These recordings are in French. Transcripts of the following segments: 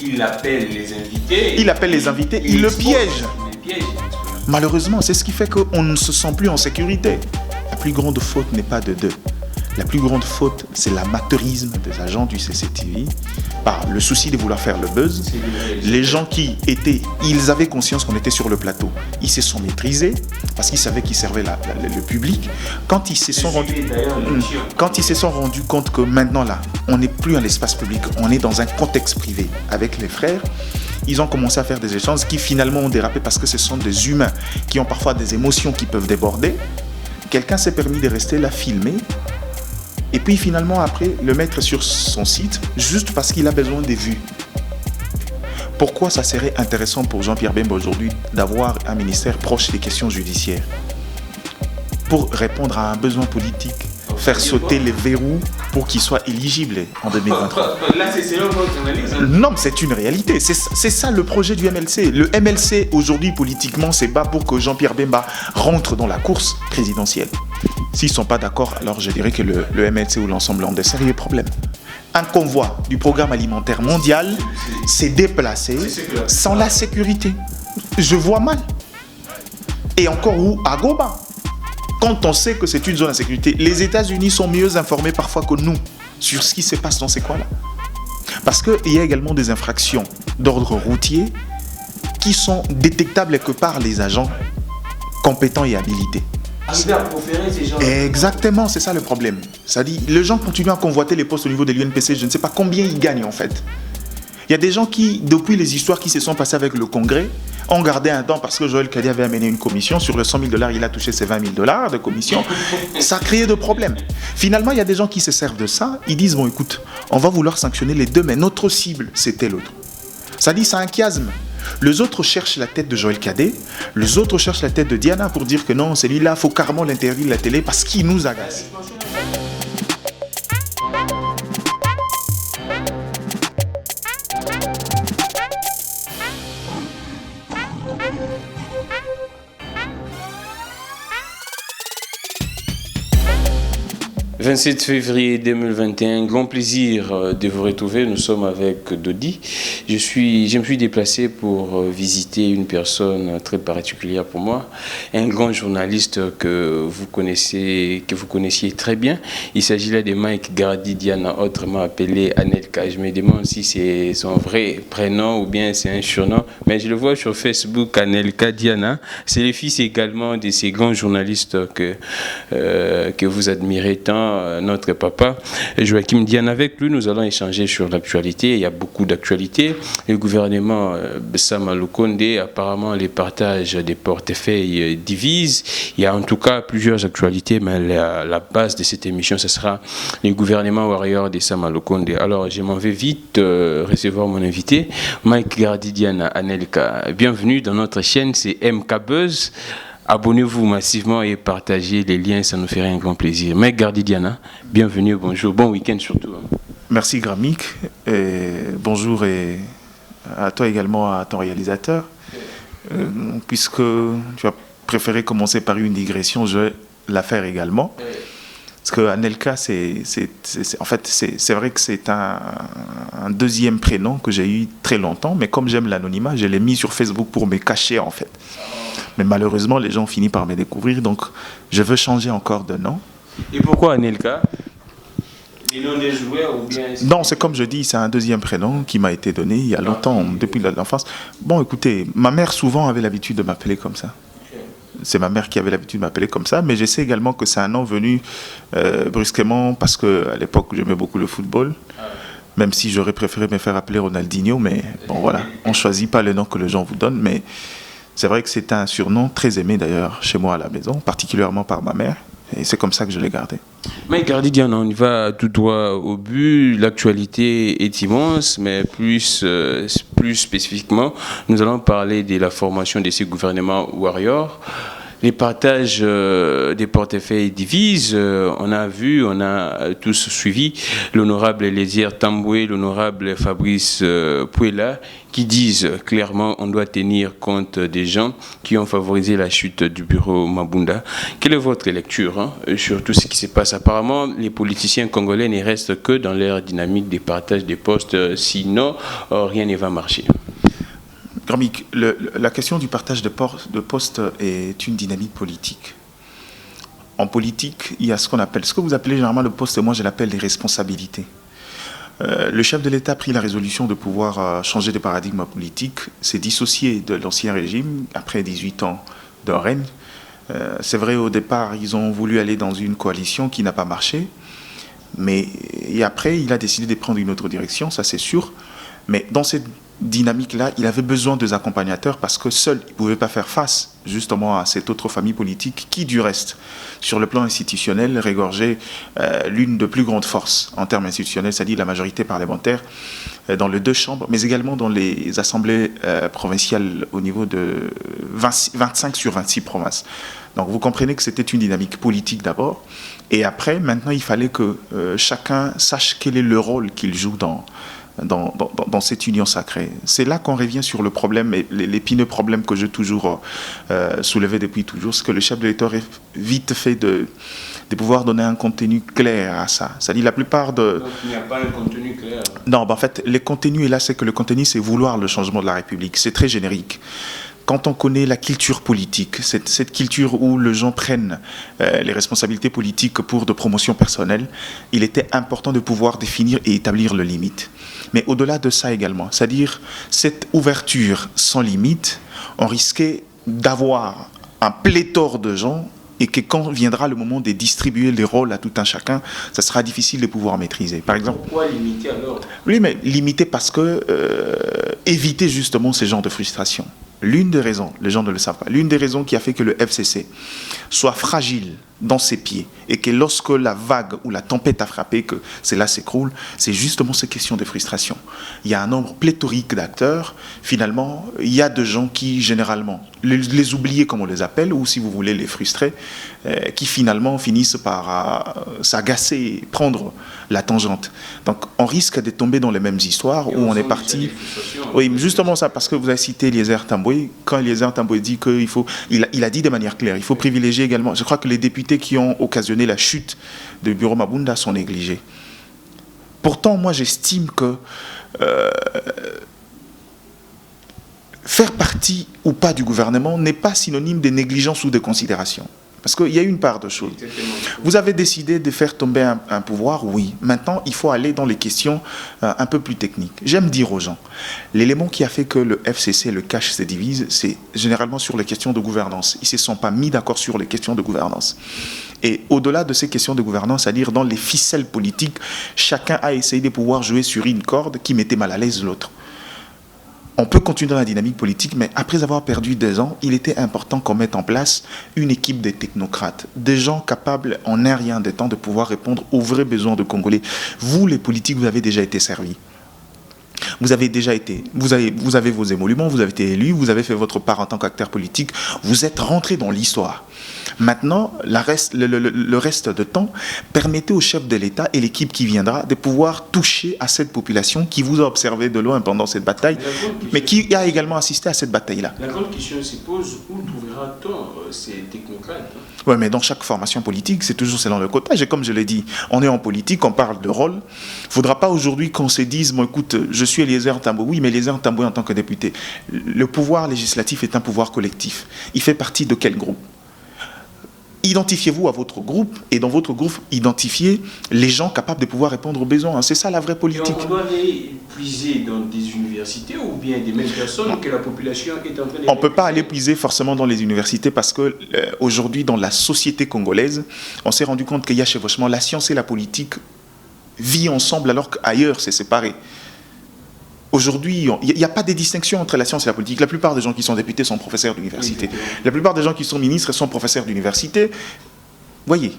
il appelle les invités. Il appelle les invités, il le piège. Malheureusement, c'est ce qui fait qu'on ne se sent plus en sécurité. La plus grande faute n'est pas de deux. La plus grande faute, c'est l'amateurisme des agents du CCTV, par le souci de vouloir faire le buzz. Les gens qui étaient, ils avaient conscience qu'on était sur le plateau. Ils se sont maîtrisés parce qu'ils savaient qu'ils servaient le public. Quand ils se sont rendus compte que maintenant là, on n'est plus à l'espace public, on est dans un contexte privé avec les frères, ils ont commencé à faire des échanges qui finalement ont dérapé parce que ce sont des humains qui ont parfois des émotions qui peuvent déborder. Quelqu'un s'est permis de rester là, filmer. Et puis finalement après le mettre sur son site juste parce qu'il a besoin des vues. Pourquoi ça serait intéressant pour Jean-Pierre Bemba aujourd'hui d'avoir un ministère proche des questions judiciaires pour répondre à un besoin politique, faire sauter les verrous pour qu'il soit éligible en 2023. Là, c'est selon votre analyse. Non, mais c'est une réalité. C'est ça le projet du MLC. Le MLC aujourd'hui politiquement se bat pour que Jean-Pierre Bemba rentre dans la course présidentielle. S'ils ne sont pas d'accord, alors je dirais que le MLC ou l'ensemble ont des sérieux problèmes. Un convoi du programme alimentaire mondial s'est déplacé sans la sécurité. Je vois mal. Et encore où? À Goba. Quand on sait que c'est une zone d'insécurité, les États-Unis sont mieux informés parfois que nous sur ce qui se passe dans ces coins-là. Parce qu'il y a également des infractions d'ordre routier qui sont détectables que par les agents compétents et habilités. Arriver à proférer ces gens. Exactement, c'est ça le problème. Ça dit, les gens continuent à convoiter les postes au niveau de l'UNPC, je ne sais pas combien ils gagnent en fait. Il y a des gens qui, depuis les histoires qui se sont passées avec le Congrès, ont gardé un temps parce que Joël Kadi avait amené une commission. Sur le 100 000 $, il a touché ses 20 000 $ de commission. Ça a créé de problèmes. Finalement, il y a des gens qui se servent de ça. Ils disent, bon écoute, on va vouloir sanctionner les deux, mais notre cible, c'était l'autre. Ça dit, c'est un chiasme. Les autres cherchent la tête de Joël Cadet, les autres cherchent la tête de Diana pour dire que non, celui-là, il faut carrément l'interdire de la télé parce qu'il nous agace. « 27 février 2021, grand plaisir de vous retrouver. Nous sommes avec Dodi. Je me suis déplacé pour visiter une personne très particulière pour moi, un grand journaliste que vous connaissiez très bien. Il s'agit là de Mike Gardi Diana, autrement appelé Anelka. Je me demande si c'est son vrai prénom ou bien c'est un surnom, mais je le vois sur Facebook, Anelka Diana. C'est le fils également de ces grands journalistes que vous admirez tant. Notre papa Joachim Diane. Avec lui, nous allons échanger sur l'actualité. Il y a beaucoup d'actualités. Le gouvernement Sama Lukonde, apparemment, les partages des portefeuilles divisent. Il y a en tout cas plusieurs actualités, mais la base de cette émission, ce sera le gouvernement warrior de Sama Lukonde. Alors, je m'en vais vite recevoir mon invité, Mike Gardi Diana Anelka. Bienvenue dans notre chaîne, c'est MK Buzz. Abonnez-vous massivement et partagez les liens, ça nous ferait un grand plaisir. Mike Gardi Diana, bienvenue, bonjour, bon week-end surtout. Merci Gramik, et bonjour et à toi également, à ton réalisateur. Puisque tu as préféré commencer par une digression, je vais la faire également. Parce que Anelka, en fait, c'est vrai que c'est un deuxième prénom que j'ai eu très longtemps, mais comme j'aime l'anonymat, je l'ai mis sur Facebook pour me cacher en fait. Mais malheureusement, les gens ont fini par me découvrir, donc je veux changer encore de nom. Et pourquoi Anelka? Les noms des joueurs ou bien... Non, c'est comme je dis, c'est un deuxième prénom qui m'a été donné il y a longtemps, depuis l'enfance. Bon, écoutez, ma mère souvent avait l'habitude de m'appeler comme ça. C'est ma mère qui avait l'habitude de m'appeler comme ça, mais je sais également que c'est un nom venu brusquement parce qu'à l'époque, j'aimais beaucoup le football. Même si j'aurais préféré me faire appeler Ronaldinho, mais bon voilà, on ne choisit pas le nom que les gens vous donnent, mais c'est vrai que c'est un surnom très aimé d'ailleurs chez moi à la maison, particulièrement par ma mère, et c'est comme ça que je l'ai gardé. Mais Gardi Diana, on y va tout droit au but. L'actualité est immense, mais plus spécifiquement, nous allons parler de la formation de ces gouvernements warriors. Les partages des portefeuilles divisent. On a tous suivi l'honorable Eliezer Tamboué, l'honorable Fabrice Pouella, qui disent clairement qu'on doit tenir compte des gens qui ont favorisé la chute du bureau Mabunda. Quelle est votre lecture sur tout ce qui se passe? Apparemment, les politiciens congolais ne restent que dans leur dynamique des partages des postes, sinon rien ne va marcher. Gramic, la question du partage de postes est une dynamique politique. En politique, il y a ce que vous appelez généralement le poste, et moi je l'appelle les responsabilités. Le chef de l'État a pris la résolution de pouvoir changer de paradigme politique, s'est dissocié de l'ancien régime après 18 ans de règne. C'est vrai, au départ, ils ont voulu aller dans une coalition qui n'a pas marché, et après, il a décidé de prendre une autre direction, ça c'est sûr. Mais dans cette dynamique-là, il avait besoin des accompagnateurs parce que seul, il ne pouvait pas faire face justement à cette autre famille politique qui, du reste, sur le plan institutionnel, régorgeait l'une des plus grandes forces en termes institutionnels, c'est-à-dire la majorité parlementaire dans les deux chambres, mais également dans les assemblées provinciales au niveau de 25 sur 26 provinces. Donc vous comprenez que c'était une dynamique politique d'abord, et après, maintenant, il fallait que chacun sache quel est le rôle qu'il joue dans cette union sacrée. C'est là qu'on revient sur le problème, et l'épineux problème que j'ai toujours soulevé depuis toujours, c'est que le chef de l'État est vite fait de pouvoir donner un contenu clair à ça. C'est-à-dire la plupart de... Donc il n'y a pas un contenu clair. Non, en fait, le contenu est là, c'est que le contenu, c'est vouloir le changement de la République. C'est très générique. Quand on connaît la culture politique, cette culture où les gens prennent les responsabilités politiques pour de promotion personnelle, il était important de pouvoir définir et établir les limites. Mais au-delà de ça également, c'est-à-dire cette ouverture sans limite, on risquait d'avoir un pléthore de gens et que quand viendra le moment de distribuer les rôles à tout un chacun, ça sera difficile de pouvoir maîtriser. Par exemple, pourquoi limiter alors? Oui, mais limiter parce que éviter justement ces genres de frustration. L'une des raisons, les gens ne le savent pas, l'une des raisons qui a fait que le FCC soit fragile dans ses pieds et que lorsque la vague ou la tempête a frappé, que cela s'écroule, c'est justement ces questions de frustration. Il y a un nombre pléthorique d'acteurs, finalement, il y a de gens qui, généralement, les oubliés comme on les appelle, ou si vous voulez les frustrer, qui finalement finissent par s'agacer, prendre la tangente. Donc on risque de tomber dans les mêmes histoires où on est parti... Oui, justement ça, parce que vous avez cité Eliezer Tamboué. Quand Eliezer Tamboué dit qu'il faut... Il a dit de manière claire, il faut privilégier également... Je crois que les députés qui ont occasionné la chute du bureau Mabunda sont négligés. Pourtant, moi j'estime que faire partie ou pas du gouvernement n'est pas synonyme de négligence ou de considération. Parce qu'il y a une part de choses. Vous avez décidé de faire tomber un pouvoir, oui. Maintenant, il faut aller dans les questions un peu plus techniques. J'aime dire aux gens, l'élément qui a fait que le FCC, le cash se divise, c'est généralement sur les questions de gouvernance. Ils ne se sont pas mis d'accord sur les questions de gouvernance. Et au-delà de ces questions de gouvernance, c'est-à-dire dans les ficelles politiques, chacun a essayé de pouvoir jouer sur une corde qui mettait mal à l'aise l'autre. On peut continuer dans la dynamique politique, mais après avoir perdu 2 ans, il était important qu'on mette en place une équipe de technocrates, des gens capables en un rien de temps de pouvoir répondre aux vrais besoins de Congolais. Vous, les politiques, vous avez déjà été servis. Vous avez vos émoluments, vous avez été élu, vous avez fait votre part en tant qu'acteur politique, vous êtes rentré dans l'histoire. Maintenant, le reste de temps, permettez au chef de l'État et l'équipe qui viendra de pouvoir toucher à cette population qui vous a observé de loin pendant cette bataille, mais qui a également assisté à cette bataille-là. La grande question se pose, où trouvera-t-on ces technocrates? Oui, mais dans chaque formation politique, c'est toujours selon le quota. Et comme je l'ai dit, on est en politique, on parle de rôle. Il ne faudra pas aujourd'hui qu'on se dise, bon, écoute, je suis Eliezer Tamboué. Oui, mais Eliezer Tamboué en tant que député. Le pouvoir législatif est un pouvoir collectif. Il fait partie de quel groupe? Identifiez-vous à votre groupe et dans votre groupe, identifiez les gens capables de pouvoir répondre aux besoins. C'est ça la vraie politique. Et on doit aller puiser dans des universités ou bien des mêmes personnes que la population est en train de... On ne peut pas aller puiser forcément dans les universités parce que aujourd'hui, dans la société congolaise, on s'est rendu compte qu'il y a chevauchement. La science et la politique vivent ensemble alors qu'ailleurs, c'est séparé. Aujourd'hui, il n'y a pas de distinction entre la science et la politique. La plupart des gens qui sont députés sont professeurs d'université. La plupart des gens qui sont ministres sont professeurs d'université. Voyez,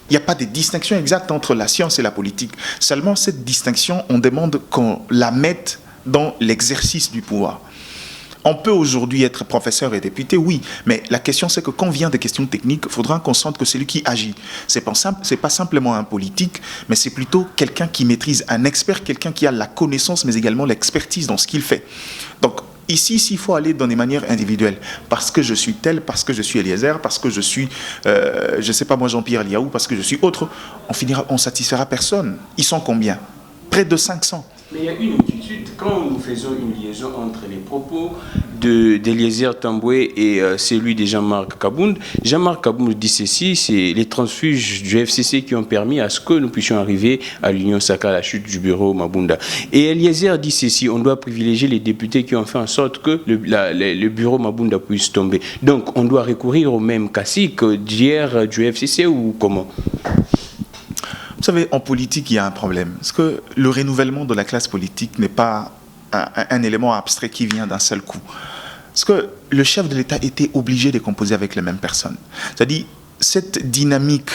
il n'y a pas de distinction exacte entre la science et la politique. Seulement, cette distinction, on demande qu'on la mette dans l'exercice du pouvoir. On peut aujourd'hui être professeur et député, oui, mais la question c'est que quand vient des questions techniques, il faudra qu'on sente que c'est lui qui agit. C'est pas simplement un politique, mais c'est plutôt quelqu'un qui maîtrise, un expert, quelqu'un qui a la connaissance, mais également l'expertise dans ce qu'il fait. Donc, ici, s'il faut aller dans des manières individuelles, parce que je suis tel, parce que je suis Eliezer, parce que je suis, je sais pas moi, Jean-Pierre Liaou, parce que je suis autre, on satisfera personne. Ils sont combien? Près de 500. Mais il y a une inquiétude quand nous faisons une liaison entre les propos d'Eliezer Tamboué et celui de Jean-Marc Kabound. Jean-Marc Kabound dit ceci, c'est les transfuges du FCC qui ont permis à ce que nous puissions arriver à l'Union Sacrée, à la chute du bureau Mabunda. Et Eliezer dit ceci, on doit privilégier les députés qui ont fait en sorte que le bureau Mabunda puisse tomber. Donc on doit recourir au même cacique d'hier du FCC ou comment? Vous savez, en politique, il y a un problème. Parce que le renouvellement de la classe politique n'est pas un élément abstrait qui vient d'un seul coup. Parce que le chef de l'État était obligé de composer avec les mêmes personnes. C'est-à-dire, cette dynamique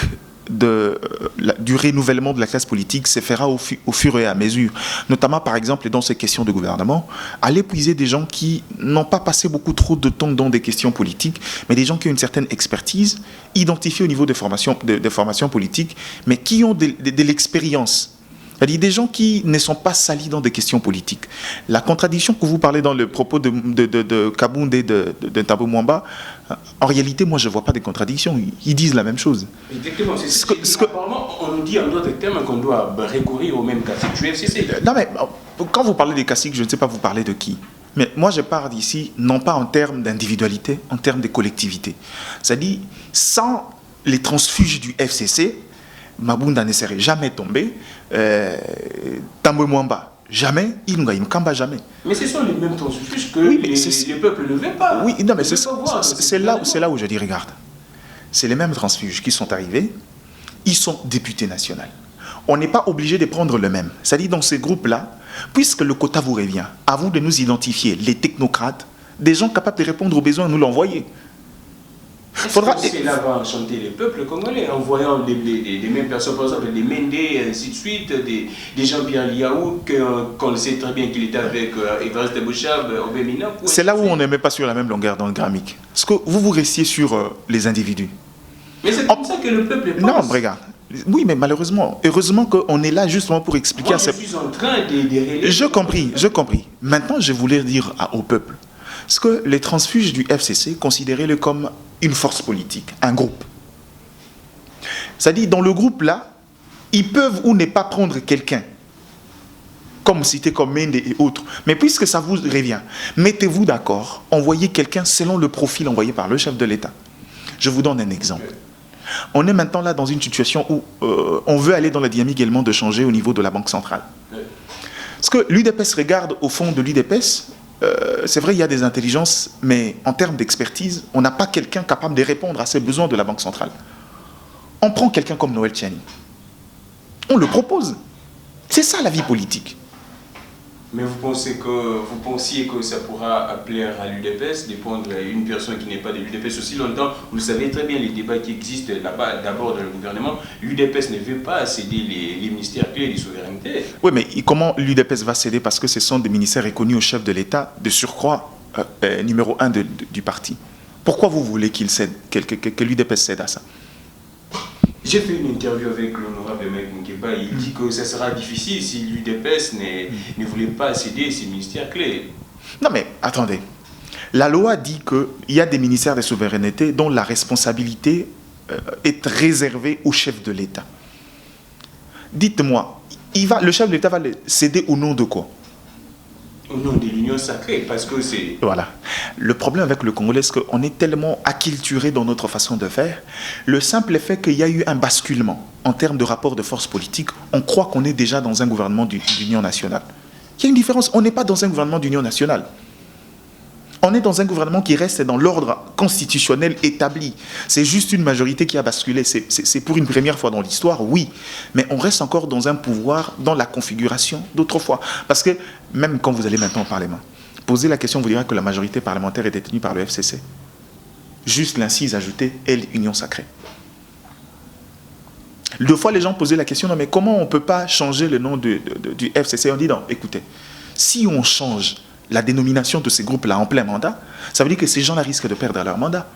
du renouvellement de la classe politique se fera au fur et à mesure. Notamment, par exemple, dans ces questions de gouvernement, aller puiser des gens qui n'ont pas passé beaucoup trop de temps dans des questions politiques, mais des gens qui ont une certaine expertise, identifiés au niveau des formations politiques, mais qui ont de l'expérience. C'est-à-dire des gens qui ne sont pas salis dans des questions politiques. La contradiction que vous parlez dans le propos de Kabound et de Thabo Mwamba, en réalité, moi, je ne vois pas de contradiction. Ils disent la même chose. Exactement. Apparemment, on nous dit en d'autres termes qu'on doit recourir au même cacique du FCC. Non, mais quand vous parlez des caciques, je ne sais pas vous parler de qui. Mais moi, je parle ici, non pas en termes d'individualité, en termes de collectivité. C'est-à-dire, sans les transfuges du FCC, Mabunda ne serait jamais tombé, Thabo Mwamba, jamais, Ilunga Imkamba, jamais. Mais ce sont les mêmes transfuges que les peuples ne veulent pas. Oui, non, mais c'est là où je dis, regarde, c'est les mêmes transfuges qui sont arrivés, ils sont députés nationaux. On n'est pas obligé de prendre le même. C'est-à-dire, dans ces groupes-là, puisque le quota vous revient, à vous de nous identifier, les technocrates, des gens capables de répondre aux besoins, nous l'envoyer. C'est là va enchanter les peuples congolais en voyant les mêmes personnes, par exemple des Mende, ainsi de suite, des Jean-Pierre Liaou, qu'on sait très bien qu'il était avec Évariste Bouchab, Obemina. C'est là où on n'est même pas sur la même longueur dans le gramique. Parce que vous restiez sur les individus. Mais c'est comme ça que le peuple pense. Non, regarde. Oui, mais malheureusement, heureusement qu'on est là justement pour expliquer Moi, je suis en train de Je compris. Maintenant, je voulais dire au peuple. Parce que les transfuges du FCC, considérez-le comme une force politique, un groupe. C'est-à-dire, dans le groupe-là, ils peuvent ou ne pas prendre quelqu'un, comme cité comme Mende et autres. Mais puisque ça vous revient, mettez-vous d'accord, envoyez quelqu'un selon le profil envoyé par le chef de l'État. Je vous donne un exemple. On est maintenant là dans une situation où on veut aller dans la dynamique également de changer au niveau de la Banque centrale. Parce que l'UDPS regarde au fond de l'UDPS, c'est vrai, il y a des intelligences, mais en termes d'expertise, on n'a pas quelqu'un capable de répondre à ces besoins de la Banque centrale. On prend quelqu'un comme Noël Tchani. On le propose. C'est ça la vie politique. Mais vous pensiez que ça pourra appeler à l'UDPS de prendre une personne qui n'est pas de l'UDPS aussi longtemps. Vous le savez très bien, les débats qui existent là-bas, d'abord dans le gouvernement, l'UDPS ne veut pas céder les ministères clés de souveraineté. Oui, mais comment l'UDPS va céder? Parce que ce sont des ministères reconnus au chef de l'État, de surcroît numéro 1 du parti. Pourquoi vous voulez qu'il cède, que l'UDPS cède à ça? J'ai fait une interview avec l'honorable Mike Mukeba. Il dit que ça sera difficile si l'UDPS ne voulait pas céder ses ministères clés. Non mais attendez. La loi dit qu'il y a des ministères de souveraineté dont la responsabilité est réservée au chef de l'État. Dites-moi, le chef de l'État va le céder au nom de quoi? Au nom de l'Union sacrée, parce que c'est... Voilà. Le problème avec le Congolais, c'est qu'on est tellement acculturé dans notre façon de faire. Le simple fait qu'il y a eu un basculement en termes de rapport de force politique, on croit qu'on est déjà dans un gouvernement d'union nationale. Il y a une différence. On n'est pas dans un gouvernement d'union nationale. On est dans un gouvernement qui reste dans l'ordre constitutionnel établi. C'est juste une majorité qui a basculé. C'est pour une première fois dans l'histoire, oui. Mais on reste encore dans un pouvoir, dans la configuration d'autrefois. Parce que même quand vous allez maintenant au Parlement, posez la question, vous direz que la majorité parlementaire est détenue par le FCC. Juste l'incise ajoutée, elle, union sacrée. Deux fois, les gens posaient la question, non mais comment on ne peut pas changer le nom du FCC? On dit non, écoutez, si on change la dénomination de ces groupes-là en plein mandat, ça veut dire que ces gens-là risquent de perdre leur mandat.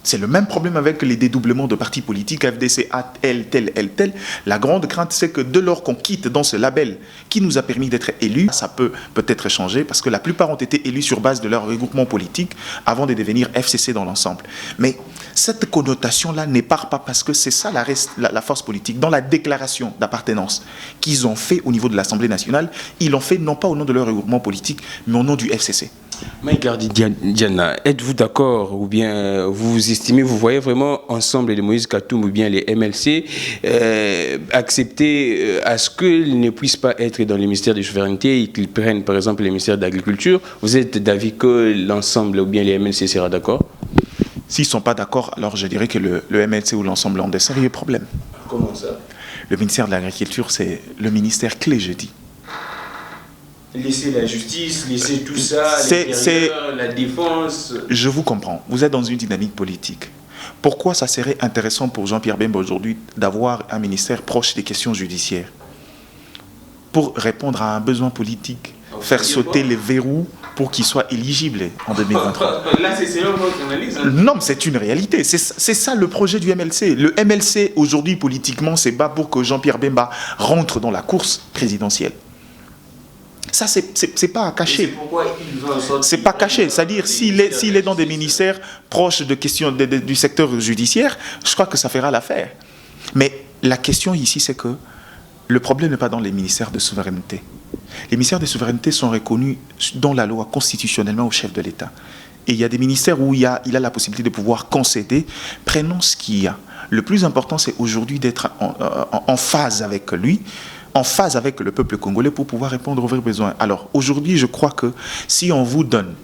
C'est le même problème avec les dédoublements de partis politiques, FDC, tel. La grande crainte, c'est que dès lors qu'on quitte dans ce label qui nous a permis d'être élus, ça peut peut-être changer parce que la plupart ont été élus sur base de leur regroupement politique avant de devenir FCC dans l'ensemble. Mais cette connotation-là n'est pas parce que c'est ça la force politique. Dans la déclaration d'appartenance qu'ils ont fait au niveau de l'Assemblée nationale, ils l'ont fait non pas au nom de leur regroupement politique, mais au nom du FCC. Mike Diana, êtes-vous d'accord ou bien vous estimez, vous voyez vraiment ensemble les Moïse Katoum ou bien les MLC accepter à ce qu'ils ne puissent pas être dans les ministères de souveraineté et qu'ils prennent par exemple les ministères d'agriculture? Vous êtes d'avis que l'ensemble ou bien les MLC sera d'accord? S'ils ne sont pas d'accord, alors je dirais que le MLC ou l'ensemble ont des sérieux problèmes. Comment ça? Le ministère de l'Agriculture, c'est le ministère clé, je dis. Laisser la justice, laisser tout ça, l'intérieur, la défense. Je vous comprends. Vous êtes dans une dynamique politique. Pourquoi ça serait intéressant pour Jean-Pierre Bemba aujourd'hui d'avoir un ministère proche des questions judiciaires? Pour répondre à un besoin politique, faire sauter les verrous pour qu'il soit éligible en 2023. Là, c'est selon votre analyse. Hein. Non, mais c'est une réalité. C'est ça le projet du MLC. Le MLC, aujourd'hui, politiquement, c'est pas pour que Jean-Pierre Bemba rentre dans la course présidentielle. Ça, c'est pas à cacher. C'est pas caché. C'est-à-dire, s'il est dans des ministères proches de questions du secteur judiciaire, je crois que ça fera l'affaire. Mais la question ici, c'est que le problème n'est pas dans les ministères de souveraineté. Les ministères de souveraineté sont reconnus dans la loi constitutionnellement au chef de l'État. Et il y a des ministères où il a la possibilité de pouvoir concéder. Prenons ce qu'il y a. Le plus important, c'est aujourd'hui d'être en phase avec lui, en phase avec le peuple congolais pour pouvoir répondre aux vrais besoins. Alors, aujourd'hui, je crois que si on vous donne,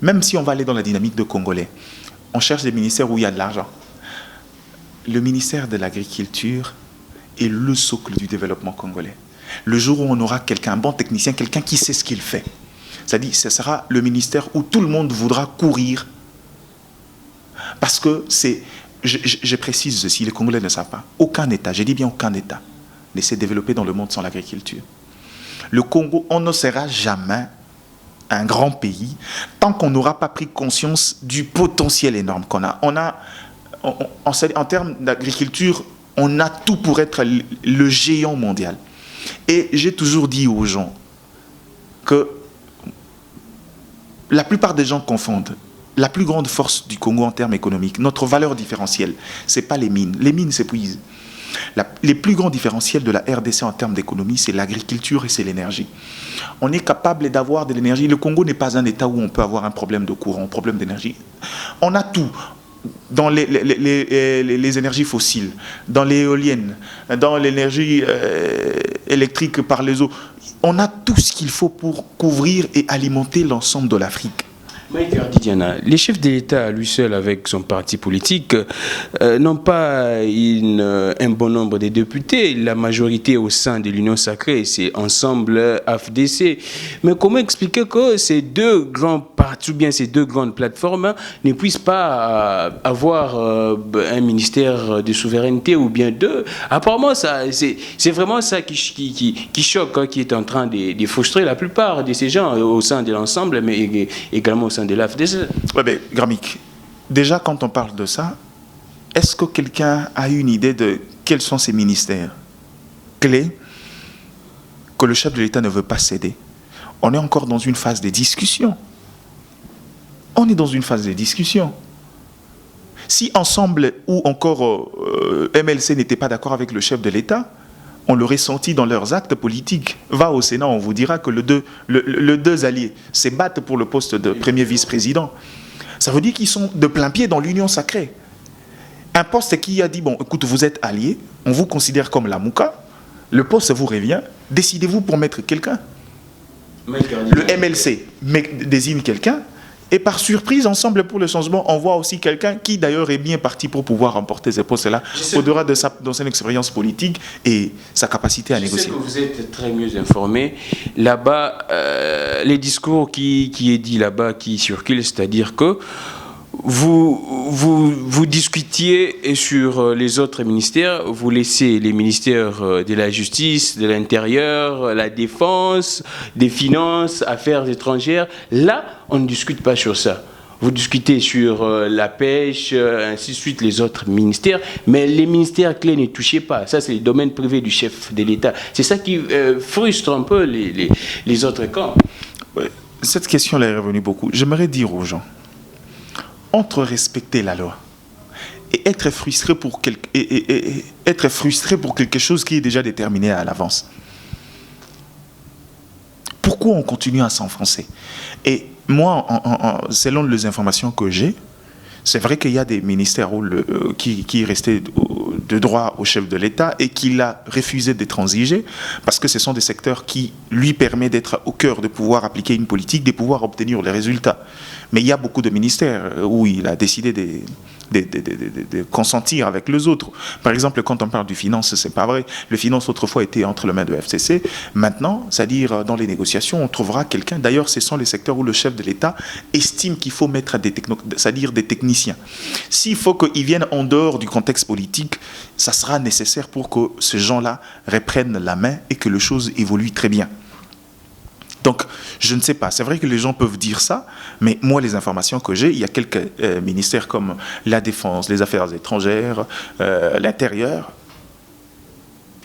même si on va aller dans la dynamique de Congolais, on cherche des ministères où il y a de l'argent. Le ministère de l'Agriculture est le socle du développement congolais. Le jour où on aura quelqu'un, un bon technicien, quelqu'un qui sait ce qu'il fait, c'est-à-dire ce sera le ministère où tout le monde voudra courir. Parce que c'est, je précise ceci, les Congolais ne savent pas, aucun État, je dis bien aucun État, ne s'est développé dans le monde sans l'agriculture. Le Congo, on ne sera jamais un grand pays tant qu'on n'aura pas pris conscience du potentiel énorme qu'on a. En termes d'agriculture, on a tout pour être le géant mondial. Et j'ai toujours dit aux gens que la plupart des gens confondent. La plus grande force du Congo en termes économiques, notre valeur différentielle, ce n'est pas les mines. Les mines s'épuisent. Les plus grands différentiels de la RDC en termes d'économie, c'est l'agriculture et c'est l'énergie. On est capable d'avoir de l'énergie. Le Congo n'est pas un État où on peut avoir un problème de courant, un problème d'énergie. On a tout. Dans les énergies fossiles, dans l'éolienne, dans l'énergie électrique par les eaux. On a tout ce qu'il faut pour couvrir et alimenter l'ensemble de l'Afrique. Diana, les chefs de l'État, lui seul, avec son parti politique, n'ont pas un bon nombre de députés. La majorité au sein de l'Union sacrée, c'est ensemble AFDC. Mais comment expliquer que ces deux grands partis, ou bien ces deux grandes plateformes, ne puissent pas avoir un ministère de souveraineté ou bien deux? Apparemment, c'est vraiment ça qui choque, hein, qui est en train de frustrer la plupart de ces gens au sein de l'ensemble, mais également au sein de l'AFDC. Oui, mais Gramik, déjà quand on parle de ça, est-ce que quelqu'un a une idée de quels sont ces ministères clés que le chef de l'État ne veut pas céder? On est encore dans une phase de discussion. On est dans une phase de discussion. Si Ensemble ou encore MLC n'était pas d'accord avec le chef de l'État, on l'aurait senti dans leurs actes politiques. Va au Sénat, on vous dira que les deux alliés se battent pour le poste de premier vice-président. Ça veut dire qu'ils sont de plein pied dans l'union sacrée. Un poste qui a dit, bon, écoute, vous êtes alliés, on vous considère comme la Mouka, le poste vous revient, décidez-vous pour mettre quelqu'un. Le MLC désigne quelqu'un, et par surprise, Ensemble pour le changement, on voit aussi quelqu'un qui d'ailleurs est bien parti pour pouvoir remporter ces postes-là, au-delà de son expérience politique et sa capacité à négocier. Je sais que vous êtes très mieux informé. Là-bas, les discours qui est dit là-bas, qui circulent, c'est-à-dire que Vous discutiez sur les autres ministères, vous laissez les ministères de la justice, de l'intérieur, la défense, des finances, affaires étrangères. Là, on ne discute pas sur ça. Vous discutez sur la pêche, ainsi de suite, les autres ministères, mais les ministères clés ne touchez pas. Ça, c'est le domaine privé du chef de l'État. C'est ça qui frustre un peu les autres camps. Ouais, cette question-là est revenue beaucoup. J'aimerais dire aux gens, entre respecter la loi et être frustré pour quelque chose qui est déjà déterminé à l'avance, pourquoi on continue à s'enfoncer? Et moi, selon les informations que j'ai, c'est vrai qu'il y a des ministères qui restaient de droit au chef de l'État et qu'il a refusé de transiger parce que ce sont des secteurs qui lui permettent d'être au cœur, de pouvoir appliquer une politique, de pouvoir obtenir les résultats. Mais il y a beaucoup de ministères où il a décidé de consentir avec les autres. Par exemple, quand on parle du finance, c'est pas vrai. Le finance autrefois était entre les mains de FCC. Maintenant, c'est-à-dire dans les négociations, on trouvera quelqu'un. D'ailleurs, ce sont les secteurs où le chef de l'État estime qu'il faut mettre c'est-à-dire des techniciens. S'il faut qu'ils viennent en dehors du contexte politique, ça sera nécessaire pour que ces gens-là reprennent la main et que les choses évoluent très bien. Donc, je ne sais pas. C'est vrai que les gens peuvent dire ça, mais moi, les informations que j'ai, il y a quelques ministères comme la Défense, les Affaires étrangères, l'Intérieur.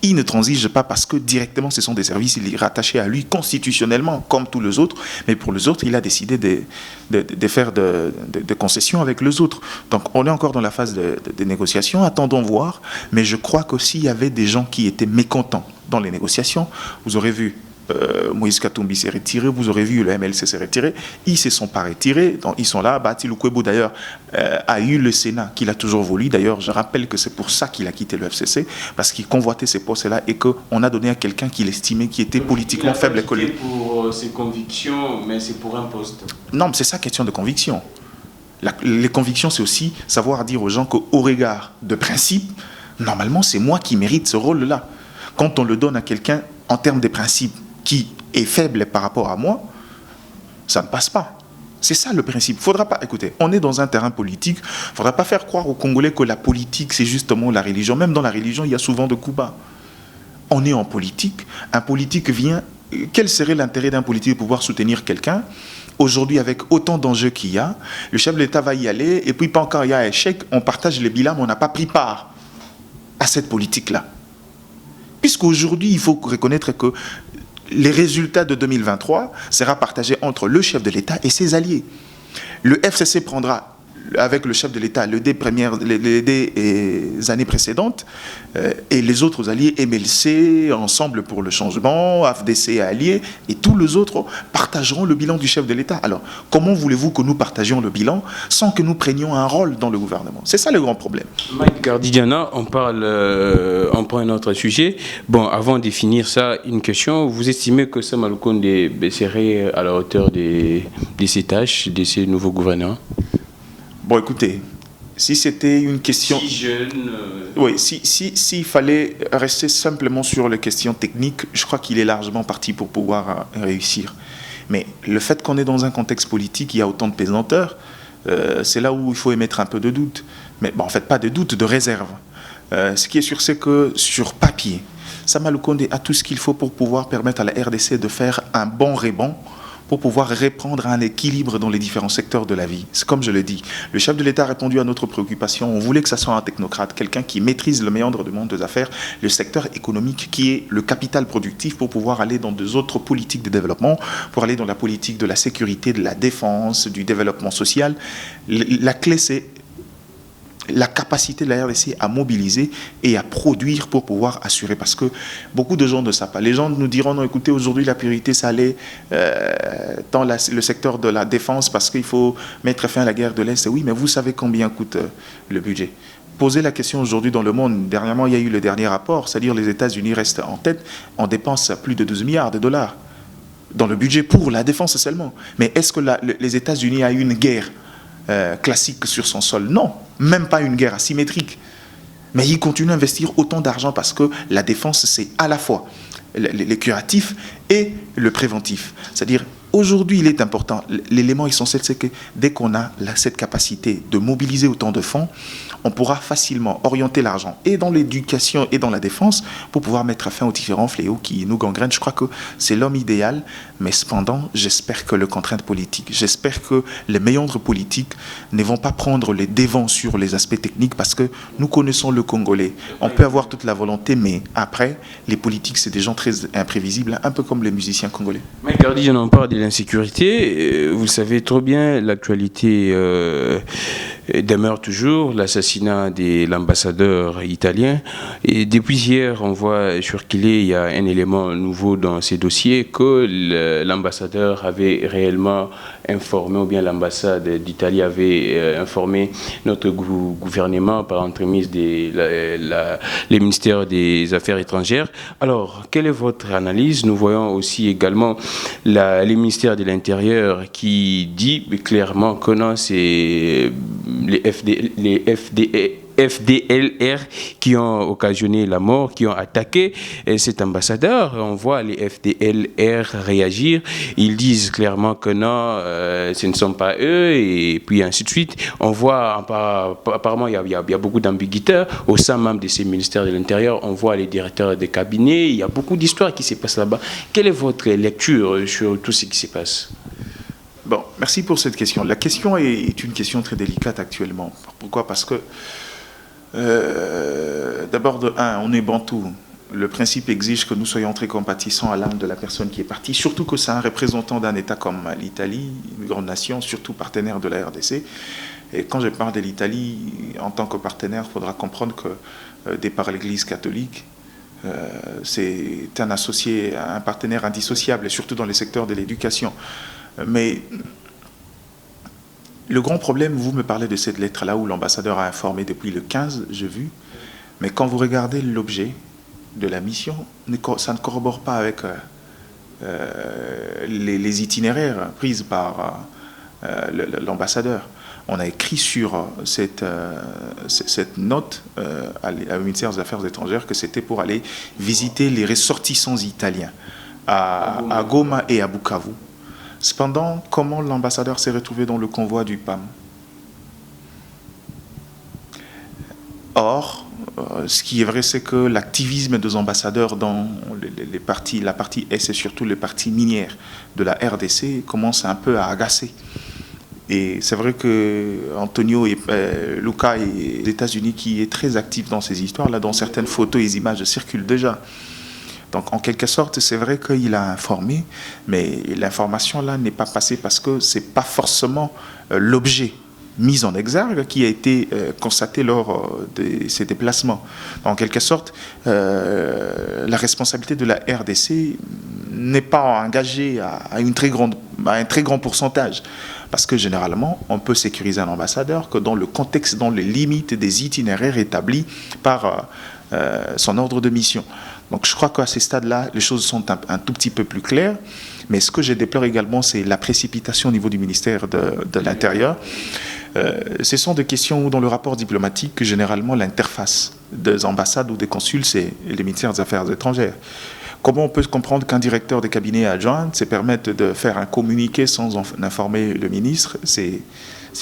Ils ne transigent pas parce que directement, ce sont des services, il est rattaché à lui constitutionnellement, comme tous les autres. Mais pour les autres, il a décidé de faire des concessions avec les autres. Donc, on est encore dans la phase de négociation. Attendons voir. Mais je crois que s'il y avait des gens qui étaient mécontents dans les négociations, vous aurez vu, Moïse Katumbi s'est retiré, vous aurez vu le MLC s'est retiré, ils ne se sont pas retirés, donc ils sont là. Bati Lukwebo d'ailleurs a eu le Sénat qu'il a toujours voulu. D'ailleurs, je rappelle que c'est pour ça qu'il a quitté le FCC, parce qu'il convoitait ces postes-là et qu'on a donné à quelqu'un qu'il estimait qui était politiquement faible et collé. Pour ses convictions, mais c'est pour un poste. Non, mais c'est ça, question de conviction. Les convictions, c'est aussi savoir dire aux gens qu'au regard de principe, normalement, c'est moi qui mérite ce rôle-là. Quand on le donne à quelqu'un en termes de principes qui est faible par rapport à moi, ça ne passe pas. C'est ça le principe. Faudra pas, écoutez, on est dans un terrain politique, il ne faudra pas faire croire aux Congolais que la politique, c'est justement la religion. Même dans la religion, il y a souvent de coups bas. On est en politique, un politique vient... Quel serait l'intérêt d'un politique de pouvoir soutenir quelqu'un? Aujourd'hui, avec autant d'enjeux qu'il y a, le chef de l'État va y aller, et puis pas encore il y a un échec, on partage les bilans, mais on n'a pas pris part à cette politique-là. Puisqu'aujourd'hui, il faut reconnaître que les résultats de 2023 sera partagé entre le chef de l'État et ses alliés. Le FCC prendra, avec le chef de l'État, les années précédentes, et les autres alliés, MLC, Ensemble pour le changement, AFDC alliés, et tous les autres partageront le bilan du chef de l'État. Alors, comment voulez-vous que nous partagions le bilan sans que nous prenions un rôle dans le gouvernement? C'est ça le grand problème. Mike Gardidiana, on prend un autre sujet. Bon, avant de finir ça, une question. Vous estimez que Sama Lukonde serait à la hauteur de ses tâches, de ses nouveaux gouvernants? Bon, écoutez, si c'était une question... Si jeune... Oui, s'il fallait rester simplement sur les questions techniques, je crois qu'il est largement parti pour pouvoir réussir. Mais le fait qu'on est dans un contexte politique, il y a autant de pesanteurs, c'est là où il faut émettre un peu de doute. Mais bon, en fait, pas de doute, de réserve. Ce qui est sûr, c'est que sur papier, Sama Lukonde a tout ce qu'il faut pour pouvoir permettre à la RDC de faire un bon rebond, pour pouvoir répondre à un équilibre dans les différents secteurs de la vie. C'est comme je l'ai dit, le chef de l'État a répondu à notre préoccupation. On voulait que ça soit un technocrate, quelqu'un qui maîtrise le méandre du monde des affaires, le secteur économique qui est le capital productif pour pouvoir aller dans des autres politiques de développement, pour aller dans la politique de la sécurité, de la défense, du développement social. La clé, c'est la capacité de la RDC à mobiliser et à produire pour pouvoir assurer. Parce que beaucoup de gens ne savent pas. Les gens nous diront, non, écoutez, aujourd'hui, la priorité, ça allait dans le secteur de la défense parce qu'il faut mettre fin à la guerre de l'Est. Oui, mais vous savez combien coûte le budget? Posez la question aujourd'hui dans le monde. Dernièrement, il y a eu le dernier rapport, c'est-à-dire les États-Unis restent en tête. On dépense plus de 12 milliards de dollars dans le budget pour la défense seulement. Mais est-ce que les États-Unis ont eu une guerre classique sur son sol? Non, même pas une guerre asymétrique. Mais ils continuent à investir autant d'argent parce que la défense, c'est à la fois les curatifs et le préventif. C'est-à-dire, aujourd'hui, il est important, l'élément essentiel, c'est que dès qu'on a cette capacité de mobiliser autant de fonds, on pourra facilement orienter l'argent et dans l'éducation et dans la défense pour pouvoir mettre fin aux différents fléaux qui nous gangrènent. Je crois que c'est l'homme idéal, mais cependant, j'espère que les contraintes politiques, j'espère que les méandres politiques ne vont pas prendre les devants sur les aspects techniques parce que nous connaissons le Congolais. On peut avoir toute la volonté, mais après, les politiques, c'est des gens très imprévisibles, un peu comme les musiciens congolais. Mike Hardy, on parle de l'insécurité. Vous savez trop bien, l'actualité demeure toujours l'assassinat de l'ambassadeur italien. Et depuis hier, on voit sur Kilé, il y a un élément nouveau dans ces dossiers, que l'ambassadeur avait réellement informé, ou bien l'ambassade d'Italie avait informé notre gouvernement par entremise les ministères des Affaires étrangères. Alors, quelle est votre analyse? Nous voyons aussi également les ministères de l'Intérieur qui dit clairement que non, c'est les FDLR qui ont occasionné la mort, qui ont attaqué cet ambassadeur. On voit les FDLR réagir. Ils disent clairement que non, ce ne sont pas eux, et puis ainsi de suite. On voit, apparemment, il y a beaucoup d'ambiguïté au sein même de ces ministères de l'Intérieur. On voit les directeurs de cabinet. Il y a beaucoup d'histoires qui se passent là-bas. Quelle est votre lecture sur tout ce qui se passe? Bon, merci pour cette question. La question est une question très délicate actuellement. Pourquoi? Parce que d'abord, on est bantou. Le principe exige que nous soyons très compatissants à l'âme de la personne qui est partie, surtout que c'est un représentant d'un État comme l'Italie, une grande nation, surtout partenaire de la RDC. Et quand je parle de l'Italie, en tant que partenaire, il faudra comprendre que, dès par l'Église catholique, c'est un associé, un partenaire indissociable, et surtout dans les secteurs de l'éducation. Mais le grand problème, vous me parlez de cette lettre-là où l'ambassadeur a informé depuis le 15, j'ai vu, mais quand vous regardez l'objet de la mission, ça ne corrobore pas avec les itinéraires pris par l'ambassadeur. On a écrit sur cette note au ministère des Affaires étrangères que c'était pour aller visiter les ressortissants italiens à Goma et à Bukavu. Cependant, comment l'ambassadeur s'est retrouvé dans le convoi du PAM? Or, ce qui est vrai, c'est que l'activisme des ambassadeurs dans la partie S et surtout les parties minières de la RDC commence un peu à agacer. Et c'est vrai que Antonio et Luca et les États-Unis qui est très actif dans ces histoires-là, dont certaines photos et images circulent déjà. Donc, en quelque sorte, c'est vrai qu'il a informé, mais l'information là n'est pas passée parce que c'est pas forcément l'objet mis en exergue qui a été constaté lors de ces déplacements. En quelque sorte, la responsabilité de la RDC n'est pas engagée à un très grand pourcentage. Parce que généralement, on peut sécuriser un ambassadeur que dans le contexte, dans les limites des itinéraires établis par son ordre de mission. Donc je crois qu'à ces stades-là, les choses sont un tout petit peu plus claires. Mais ce que je déplore également, c'est la précipitation au niveau du ministère de l'Intérieur. Ce sont des questions où, dans le rapport diplomatique, généralement, l'interface des ambassades ou des consuls, c'est les ministères des Affaires étrangères. Comment on peut comprendre qu'un directeur de cabinet adjoint se permette de faire un communiqué sans en informer le ministre? C'est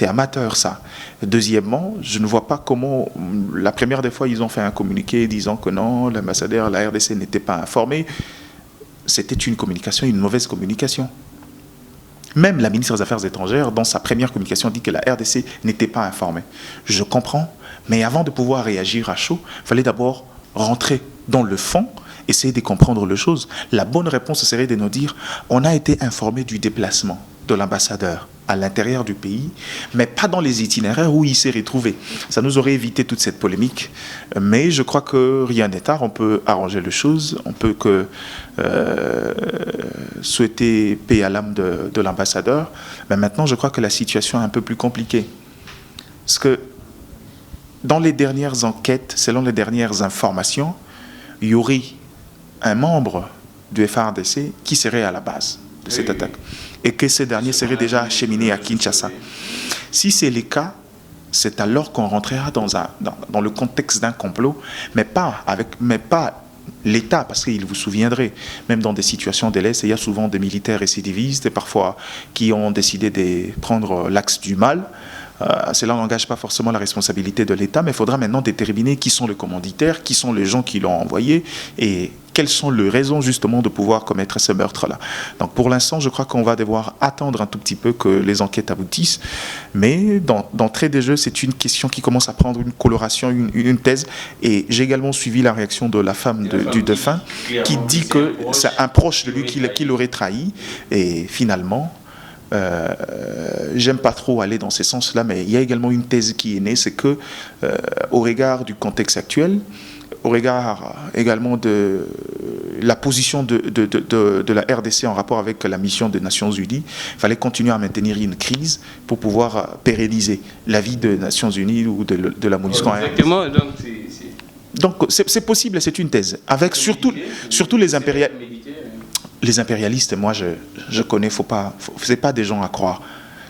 amateur, ça. Deuxièmement, je ne vois pas comment, la première des fois, ils ont fait un communiqué disant que non, l'ambassadeur, la RDC n'était pas informé. C'était une communication, une mauvaise communication. Même la ministre des Affaires étrangères, dans sa première communication, dit que la RDC n'était pas informée. Je comprends, mais avant de pouvoir réagir à chaud, il fallait d'abord rentrer dans le fond, essayer de comprendre les choses. La bonne réponse serait de nous dire, on a été informé du déplacement de l'ambassadeur à l'intérieur du pays, mais pas dans les itinéraires où il s'est retrouvé. Ça nous aurait évité toute cette polémique, mais je crois que rien n'est tard, on peut arranger les choses, on peut que souhaiter paix à l'âme de l'ambassadeur, mais maintenant je crois que la situation est un peu plus compliquée. Parce que dans les dernières enquêtes, selon les dernières informations, il y aurait un membre du FARDC qui serait à la base de cette attaque et que ce dernier serait déjà acheminé à Kinshasa. Si c'est le cas, c'est alors qu'on rentrera dans le contexte d'un complot, mais pas l'État, parce qu'il vous souviendrez, même dans des situations de l'Est, il y a souvent des militaires récidivistes et parfois qui ont décidé de prendre l'axe du mal. Cela n'engage pas forcément la responsabilité de l'État, mais il faudra maintenant déterminer qui sont les commanditaires, qui sont les gens qui l'ont envoyé et quelles sont les raisons justement de pouvoir commettre ce meurtre-là. Donc pour l'instant, je crois qu'on va devoir attendre un tout petit peu que les enquêtes aboutissent, mais d'entrée des jeux, c'est une question qui commence à prendre une coloration, une thèse, et j'ai également suivi la réaction de la femme du défunt qui dit que c'est un proche de lui qui l'aurait trahi, et finalement... j'aime pas trop aller dans ces sens-là, mais il y a également une thèse qui est née, c'est que au regard du contexte actuel, au regard également de la position de la RDC en rapport avec la mission des Nations Unies, il fallait continuer à maintenir une crise pour pouvoir pérenniser la vie des Nations Unies ou de la MONUSCO. Exactement, donc c'est possible, c'est une thèse, avec surtout les impérialistes. Les impérialistes, moi je connais, c'est pas des gens à croire.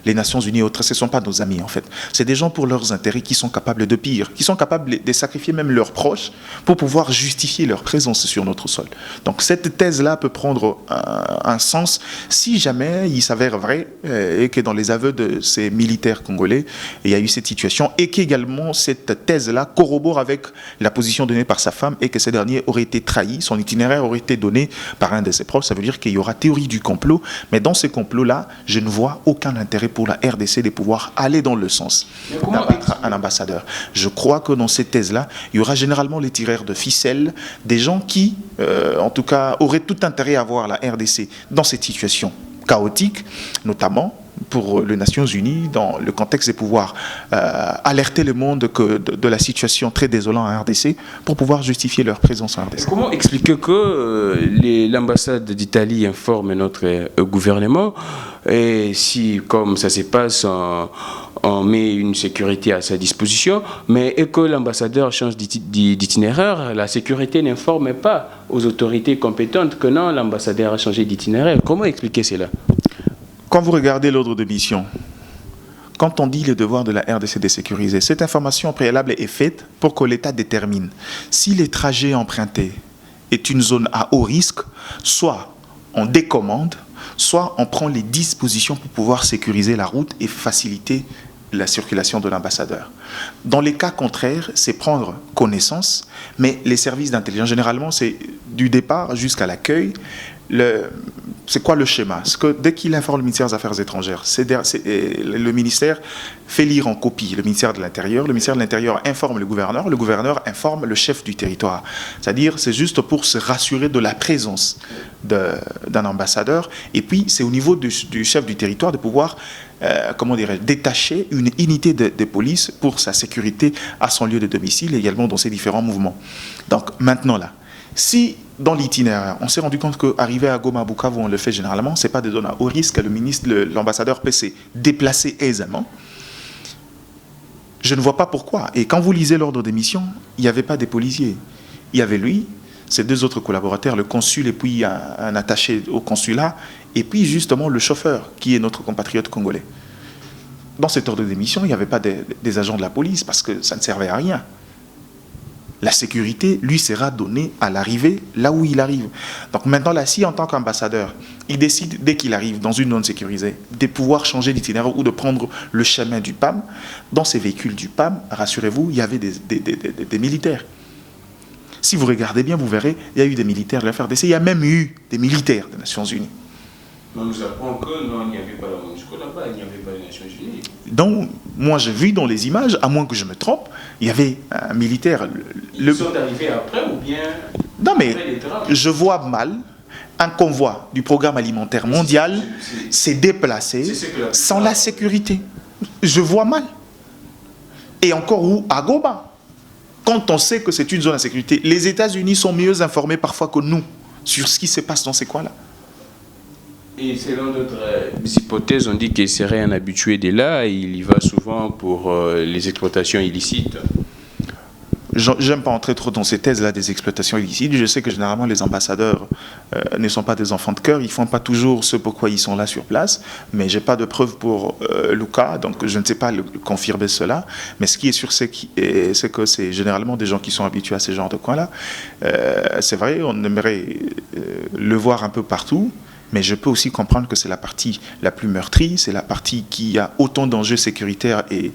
Les Nations Unies et autres, ce ne sont pas nos amis en fait. C'est des gens pour leurs intérêts qui sont capables de pire, qui sont capables de sacrifier même leurs proches pour pouvoir justifier leur présence sur notre sol. Donc cette thèse-là peut prendre un sens si jamais il s'avère vrai et que dans les aveux de ces militaires congolais, il y a eu cette situation et qu'également cette thèse-là corrobore avec la position donnée par sa femme et que ce dernier aurait été trahi, son itinéraire aurait été donné par un de ses proches. Ça veut dire qu'il y aura théorie du complot, mais dans ce complot-là, je ne vois aucun intérêt pour la RDC de pouvoir aller dans le sens d'abattre un ambassadeur. Je crois que dans ces thèses-là, il y aura généralement les tireurs de ficelles, des gens qui, en tout cas, auraient tout intérêt à voir la RDC dans cette situation chaotique, notamment pour les Nations Unies, dans le contexte de pouvoir alerter le monde de la situation très désolante en RDC, pour pouvoir justifier leur présence en RDC. Comment expliquer que l'ambassade d'Italie informe notre gouvernement, et si, comme ça se passe, on met une sécurité à sa disposition, mais et que l'ambassadeur change d'itinéraire, la sécurité n'informe pas aux autorités compétentes que non, l'ambassadeur a changé d'itinéraire. Comment expliquer cela ? Quand vous regardez l'ordre de mission, quand on dit le devoir de la RDC de sécuriser, cette information préalable est faite pour que l'État détermine si les trajets empruntés est une zone à haut risque, soit on décommande, soit on prend les dispositions pour pouvoir sécuriser la route et faciliter la circulation de l'ambassadeur. Dans les cas contraires, c'est prendre connaissance, mais les services d'intelligence, généralement, c'est du départ jusqu'à l'accueil. C'est quoi le schéma? C'est que dès qu'il informe le ministère des Affaires étrangères, le ministère fait lire en copie le ministère de l'Intérieur informe le gouverneur informe le chef du territoire. C'est-à-dire, c'est juste pour se rassurer de la présence d'un ambassadeur, et puis c'est au niveau du chef du territoire de pouvoir détacher une unité de police pour sa sécurité à son lieu de domicile et également dans ses différents mouvements. Donc maintenant là, si dans l'itinéraire, on s'est rendu compte qu'arriver à Goma, Bukavu, on le fait généralement, ce n'est pas des zones à haut risque, l'ambassadeur peut se déplacer aisément. Je ne vois pas pourquoi. Et quand vous lisez l'ordre des missions, il n'y avait pas des policiers. Il y avait lui, ses deux autres collaborateurs, le consul et puis un attaché au consulat, et puis justement le chauffeur, qui est notre compatriote congolais. Dans cet ordre des missions, il n'y avait pas des agents de la police, parce que ça ne servait à rien. La sécurité lui sera donnée à l'arrivée, là où il arrive. Donc maintenant, là, si en tant qu'ambassadeur, il décide, dès qu'il arrive dans une zone sécurisée, de pouvoir changer d'itinéraire ou de prendre le chemin du PAM, dans ces véhicules du PAM, rassurez-vous, il y avait des militaires. Si vous regardez bien, vous verrez, il y a eu des militaires de la FARDC, il y a même eu des militaires des Nations Unies. On nous apprend que non, il n'y avait pas la MONUSCO là-bas, il n'y avait pas les Nations Unies. Donc, moi, j'ai vu dans les images, à moins que je me trompe, il y avait un militaire. Ils sont arrivés après ou bien... Non, mais je vois mal un convoi du programme alimentaire mondial s'est déplacé sans la sécurité. Je vois mal. Et encore où? À Goma. Quand on sait que c'est une zone à sécurité, les États-Unis sont mieux informés parfois que nous sur ce qui se passe dans ces coins-là. Et selon d'autres hypothèses, on dit qu'il serait un habitué de là, et il y va souvent pour les exploitations illicites. j'aime pas entrer trop dans ces thèses-là des exploitations illicites. Je sais que généralement les ambassadeurs ne sont pas des enfants de cœur, ils font pas toujours ce pourquoi ils sont là sur place, mais j'ai pas de preuves pour Lucas, donc je ne sais pas confirmer cela. Mais ce qui est sûr, c'est que c'est généralement des gens qui sont habitués à ce genre de coins-là. C'est vrai, on aimerait le voir un peu partout. Mais je peux aussi comprendre que c'est la partie la plus meurtrie, c'est la partie qui a autant d'enjeux sécuritaires et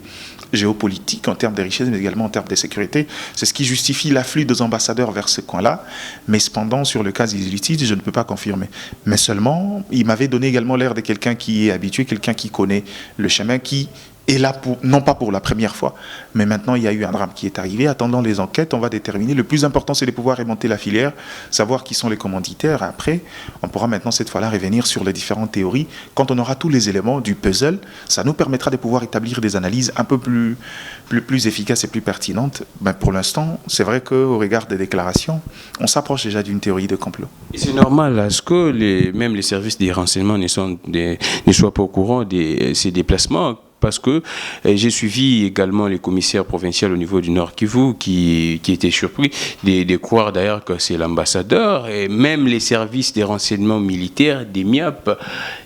géopolitiques en termes de richesse, mais également en termes de sécurité. C'est ce qui justifie l'afflux des ambassadeurs vers ce coin-là. Mais cependant, sur le cas illicite, je ne peux pas confirmer. Mais seulement, il m'avait donné également l'air de quelqu'un qui est habitué, quelqu'un qui connaît le chemin, qui est là, non pas pour la première fois, mais maintenant il y a eu un drame qui est arrivé. Attendant les enquêtes, on va déterminer. Le plus important, c'est de pouvoir remonter la filière, savoir qui sont les commanditaires. Après, on pourra maintenant cette fois-là revenir sur les différentes théories. Quand on aura tous les éléments du puzzle, ça nous permettra de pouvoir établir des analyses un peu plus efficaces et plus pertinentes. Ben, pour l'instant, c'est vrai qu'au regard des déclarations, on s'approche déjà d'une théorie de complot. Et c'est normal à ce que même les services des renseignements ne soient pas au courant de ces déplacements. Parce que j'ai suivi également les commissaires provinciaux au niveau du Nord Kivu qui étaient surpris de croire d'ailleurs que c'est l'ambassadeur, et même les services des renseignements militaires, des MIAP,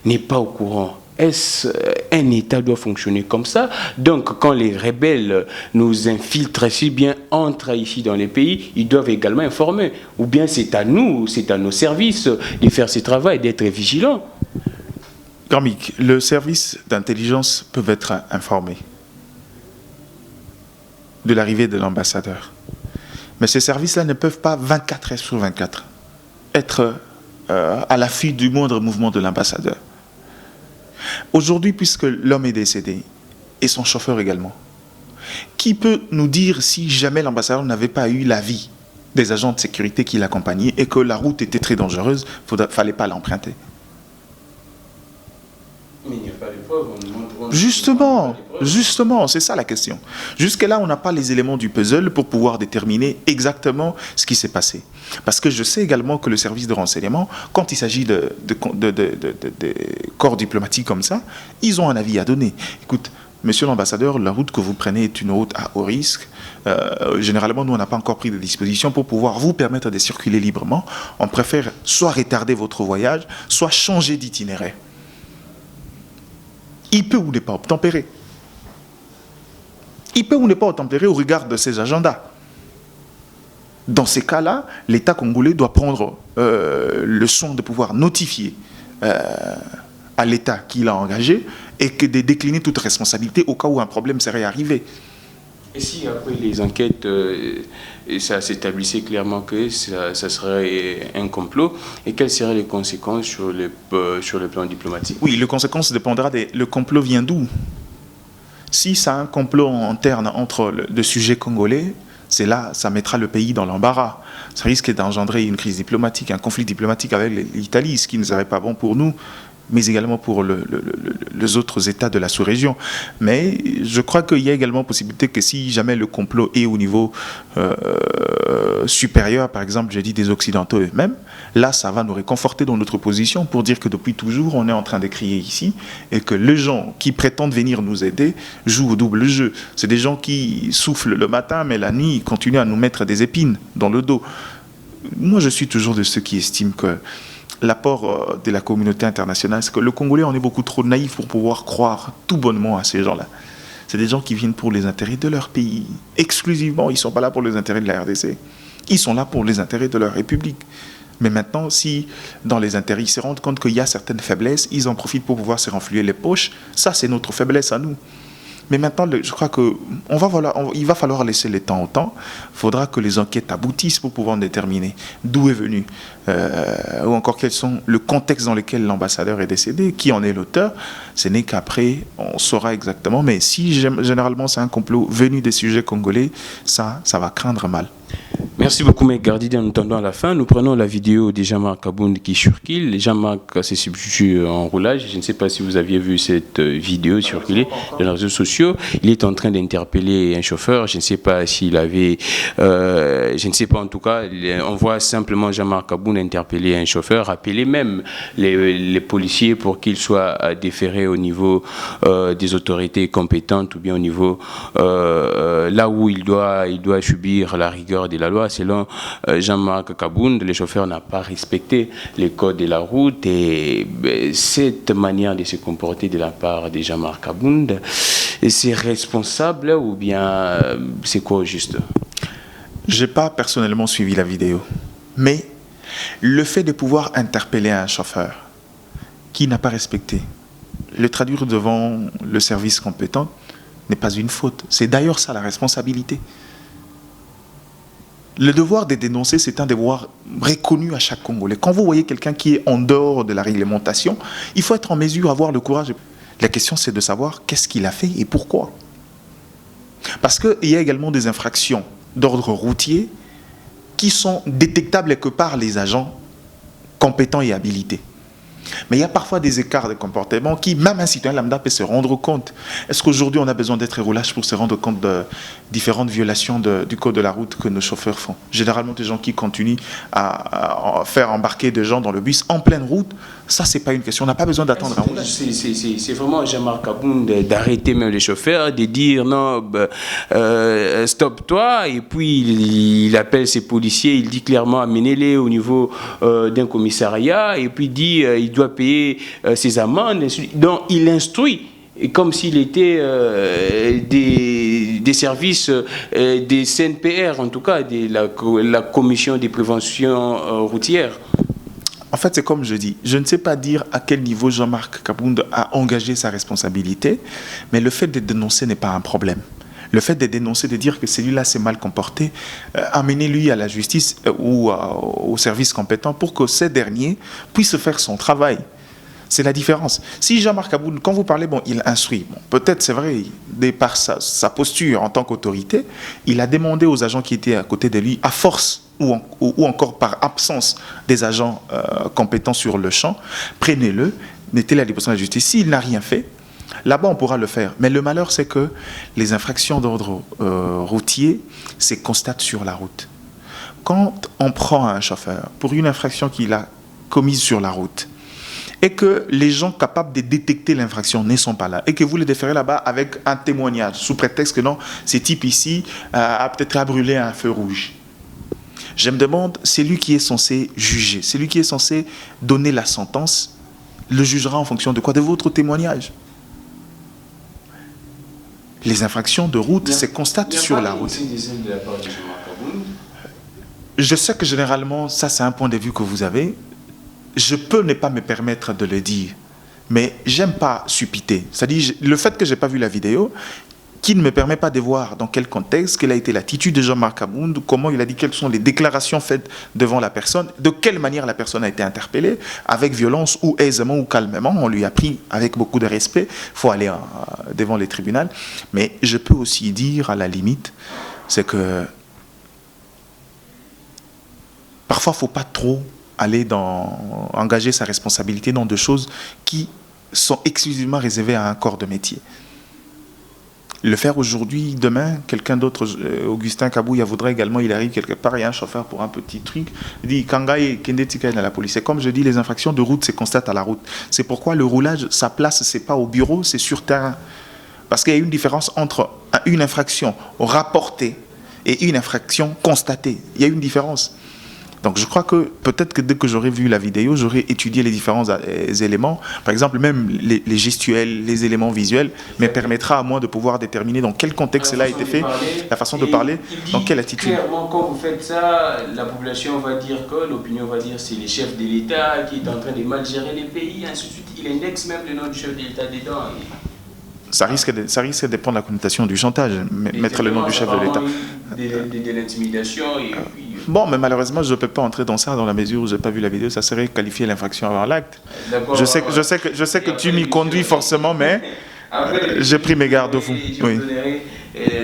n'est pas au courant. Est-ce un État doit fonctionner comme ça? Donc quand les rebelles nous infiltrent, si bien entrent ici dans les pays, ils doivent également informer. Ou bien c'est à nous, c'est à nos services de faire ce travail et d'être vigilants. Karmik, le service d'intelligence peut être informé de l'arrivée de l'ambassadeur. Mais ces services-là ne peuvent pas 24 heures sur 24 être à l'affût du moindre mouvement de l'ambassadeur. Aujourd'hui, puisque l'homme est décédé, et son chauffeur également, qui peut nous dire si jamais l'ambassadeur n'avait pas eu l'avis des agents de sécurité qui l'accompagnaient et que la route était très dangereuse, il ne fallait pas l'emprunter? Mais il n'y a pas de preuves. Justement, c'est ça la question. Jusque-là, on n'a pas les éléments du puzzle pour pouvoir déterminer exactement ce qui s'est passé. Parce que je sais également que le service de renseignement, quand il s'agit de corps diplomatiques comme ça, ils ont un avis à donner. Écoute, monsieur l'ambassadeur, la route que vous prenez est une route à haut risque. Généralement, nous, on n'a pas encore pris de dispositions pour pouvoir vous permettre de circuler librement. On préfère soit retarder votre voyage, soit changer d'itinéraire. Il peut ou ne pas obtempérer. Il peut ou ne pas obtempérer au regard de ses agendas. Dans ces cas-là, l'État congolais doit prendre le soin de pouvoir notifier à l'État qu'il a engagé et que de décliner toute responsabilité au cas où un problème serait arrivé. Et si après les enquêtes, ça s'établissait clairement que ça serait un complot, et quelles seraient les conséquences sur le plan diplomatique? Oui, les conséquences dépendra le complot vient d'où? Si ça a un complot interne entre le sujet congolais, c'est là, ça mettra le pays dans l'embarras. Ça risque d'engendrer une crise diplomatique, un conflit diplomatique avec l'Italie, ce qui ne serait pas bon pour nous, mais également pour les autres États de la sous-région. Mais je crois qu'il y a également possibilité que si jamais le complot est au niveau supérieur, par exemple, j'ai dit des Occidentaux eux-mêmes, là, ça va nous réconforter dans notre position pour dire que depuis toujours, on est en train de crier ici et que les gens qui prétendent venir nous aider jouent au double jeu. C'est des gens qui soufflent le matin, mais la nuit, ils continuent à nous mettre des épines dans le dos. Moi, je suis toujours de ceux qui estiment que l'apport de la communauté internationale, c'est que le Congolais, on est beaucoup trop naïf pour pouvoir croire tout bonnement à ces gens-là. C'est des gens qui viennent pour les intérêts de leur pays. Exclusivement, ils ne sont pas là pour les intérêts de la RDC. Ils sont là pour les intérêts de leur République. Mais maintenant, si dans les intérêts, ils se rendent compte qu'il y a certaines faiblesses, ils en profitent pour pouvoir se renflouer les poches. Ça, c'est notre faiblesse à nous. Mais maintenant, je crois qu'il va falloir laisser le temps au temps. Il faudra que les enquêtes aboutissent pour pouvoir déterminer d'où est venu, ou encore quels sont le contexte dans lequel l'ambassadeur est décédé, qui en est l'auteur. Ce n'est qu'après, on saura exactement. Mais si généralement c'est un complot venu des sujets congolais, ça va craindre mal. Merci beaucoup, Mec Gardidi. En attendant à la fin, nous prenons la vidéo de Jean-Marc Abound qui circule. Jean-Marc s'est substitué en roulage. Je ne sais pas si vous aviez vu cette vidéo circuler dans les réseaux sociaux. Il est en train d'interpeller un chauffeur. Je ne sais pas s'il avait... je ne sais pas en tout cas. On voit simplement Jean-Marc Abound interpeller un chauffeur, appeler même les policiers pour qu'ils soient déférés au niveau des autorités compétentes ou bien au niveau là où il doit subir la rigueur de la loi. Selon Jean-Marc Abound, le chauffeur n'a pas respecté les codes de la route et cette manière de se comporter de la part de Jean-Marc Abound, c'est responsable ou bien c'est quoi juste? Je n'ai pas personnellement suivi la vidéo, mais le fait de pouvoir interpeller un chauffeur qui n'a pas respecté, le traduire devant le service compétent n'est pas une faute. C'est d'ailleurs ça la responsabilité. Le devoir de dénoncer, c'est un devoir reconnu à chaque Congolais. Quand vous voyez quelqu'un qui est en dehors de la réglementation, il faut être en mesure d'avoir le courage. La question, c'est de savoir qu'est-ce qu'il a fait et pourquoi. Parce qu'il y a également des infractions d'ordre routier qui sont détectables que par les agents compétents et habilités. Mais il y a parfois des écarts de comportement qui, même un citoyen lambda peut se rendre compte. Est-ce qu'aujourd'hui, on a besoin d'être roulage pour se rendre compte de différentes violations du code de la route que nos chauffeurs font? Généralement, des gens qui continuent à faire embarquer des gens dans le bus en pleine route, ça, c'est pas une question. On n'a pas besoin d'attendre un roulage. C'est vraiment Jean-Marc Abound d'arrêter même les chauffeurs, de dire non, stop-toi, et puis il appelle ses policiers, il dit clairement amenez-les au niveau d'un commissariat, et puis il dit il doit payer ses amendes. Donc il instruit, comme s'il était des services des CNPR, en tout cas de la commission des préventions routières. En fait, c'est comme je dis, je ne sais pas dire à quel niveau Jean-Marc Abound a engagé sa responsabilité, mais le fait de dénoncer n'est pas un problème. Le fait de dénoncer, de dire que celui-là s'est mal comporté, amenez-lui à la justice ou au service compétent pour que ces derniers puissent faire son travail. C'est la différence. Si Jean-Marc Abound, quand vous parlez, bon, il instruit. Bon, peut-être, c'est vrai, de par sa posture en tant qu'autorité, il a demandé aux agents qui étaient à côté de lui, à force ou encore par absence des agents compétents sur le champ, prenez-le, mettez-le à la disposition de la justice. S'il n'a rien fait, là-bas, on pourra le faire. Mais le malheur, c'est que les infractions d'ordre routier se constatent sur la route. Quand on prend un chauffeur pour une infraction qu'il a commise sur la route, et que les gens capables de détecter l'infraction ne sont pas là, et que vous le déférez là-bas avec un témoignage, sous prétexte que non, ce type ici a peut-être brûlé un feu rouge. Je me demande, c'est lui qui est censé juger, c'est lui qui est censé donner la sentence, le jugera en fonction de quoi? De votre témoignage. Les infractions de route se constatent sur la route. Je sais que généralement, ça c'est un point de vue que vous avez. Je peux ne pas me permettre de le dire, mais j'aime pas suppiter. C'est-à-dire, le fait que je n'ai pas vu la vidéo, qui ne me permet pas de voir dans quel contexte, quelle a été l'attitude de Jean-Marc Abound, comment il a dit, quelles sont les déclarations faites devant la personne, de quelle manière la personne a été interpellée, avec violence ou aisément ou calmement. On lui a pris avec beaucoup de respect. Il faut aller devant les tribunaux. Mais je peux aussi dire, à la limite, c'est que parfois, il ne faut pas trop aller engager sa responsabilité dans des choses qui sont exclusivement réservées à un corps de métier. Le faire aujourd'hui, demain, quelqu'un d'autre, Augustin Kabouya voudrait également, il arrive quelque part, il y a un chauffeur pour un petit truc, il dit Kangaï Kendetika à la police. Et comme je dis, les infractions de route se constatent à la route. C'est pourquoi le roulage, sa place, c'est pas au bureau, c'est sur terrain. Parce qu'il y a une différence entre une infraction rapportée et une infraction constatée. Il y a une différence. Donc je crois que peut-être que dès que j'aurais vu la vidéo, j'aurais étudié les différents éléments. Par exemple, même les gestuels, les éléments visuels, me permettra à moi de pouvoir déterminer dans quel contexte cela a été fait, la façon de parler, dans quelle attitude. Clairement, quand vous faites ça, la population va dire que, l'opinion va dire c'est le chef de l'État qui est en train de mal gérer les pays, ainsi de suite. Il indexe même le nom du chef de l'État dedans. Ça risque de prendre la connotation du chantage, mettre le nom du chef de l'État. De l'intimidation et puis... Bon, mais malheureusement, je ne peux pas entrer dans ça dans la mesure où je n'ai pas vu la vidéo. Ça serait qualifier l'infraction avant l'acte. Je sais que tu m'y conduis forcément, mais j'ai pris mes garde-fous. Je vous donnerai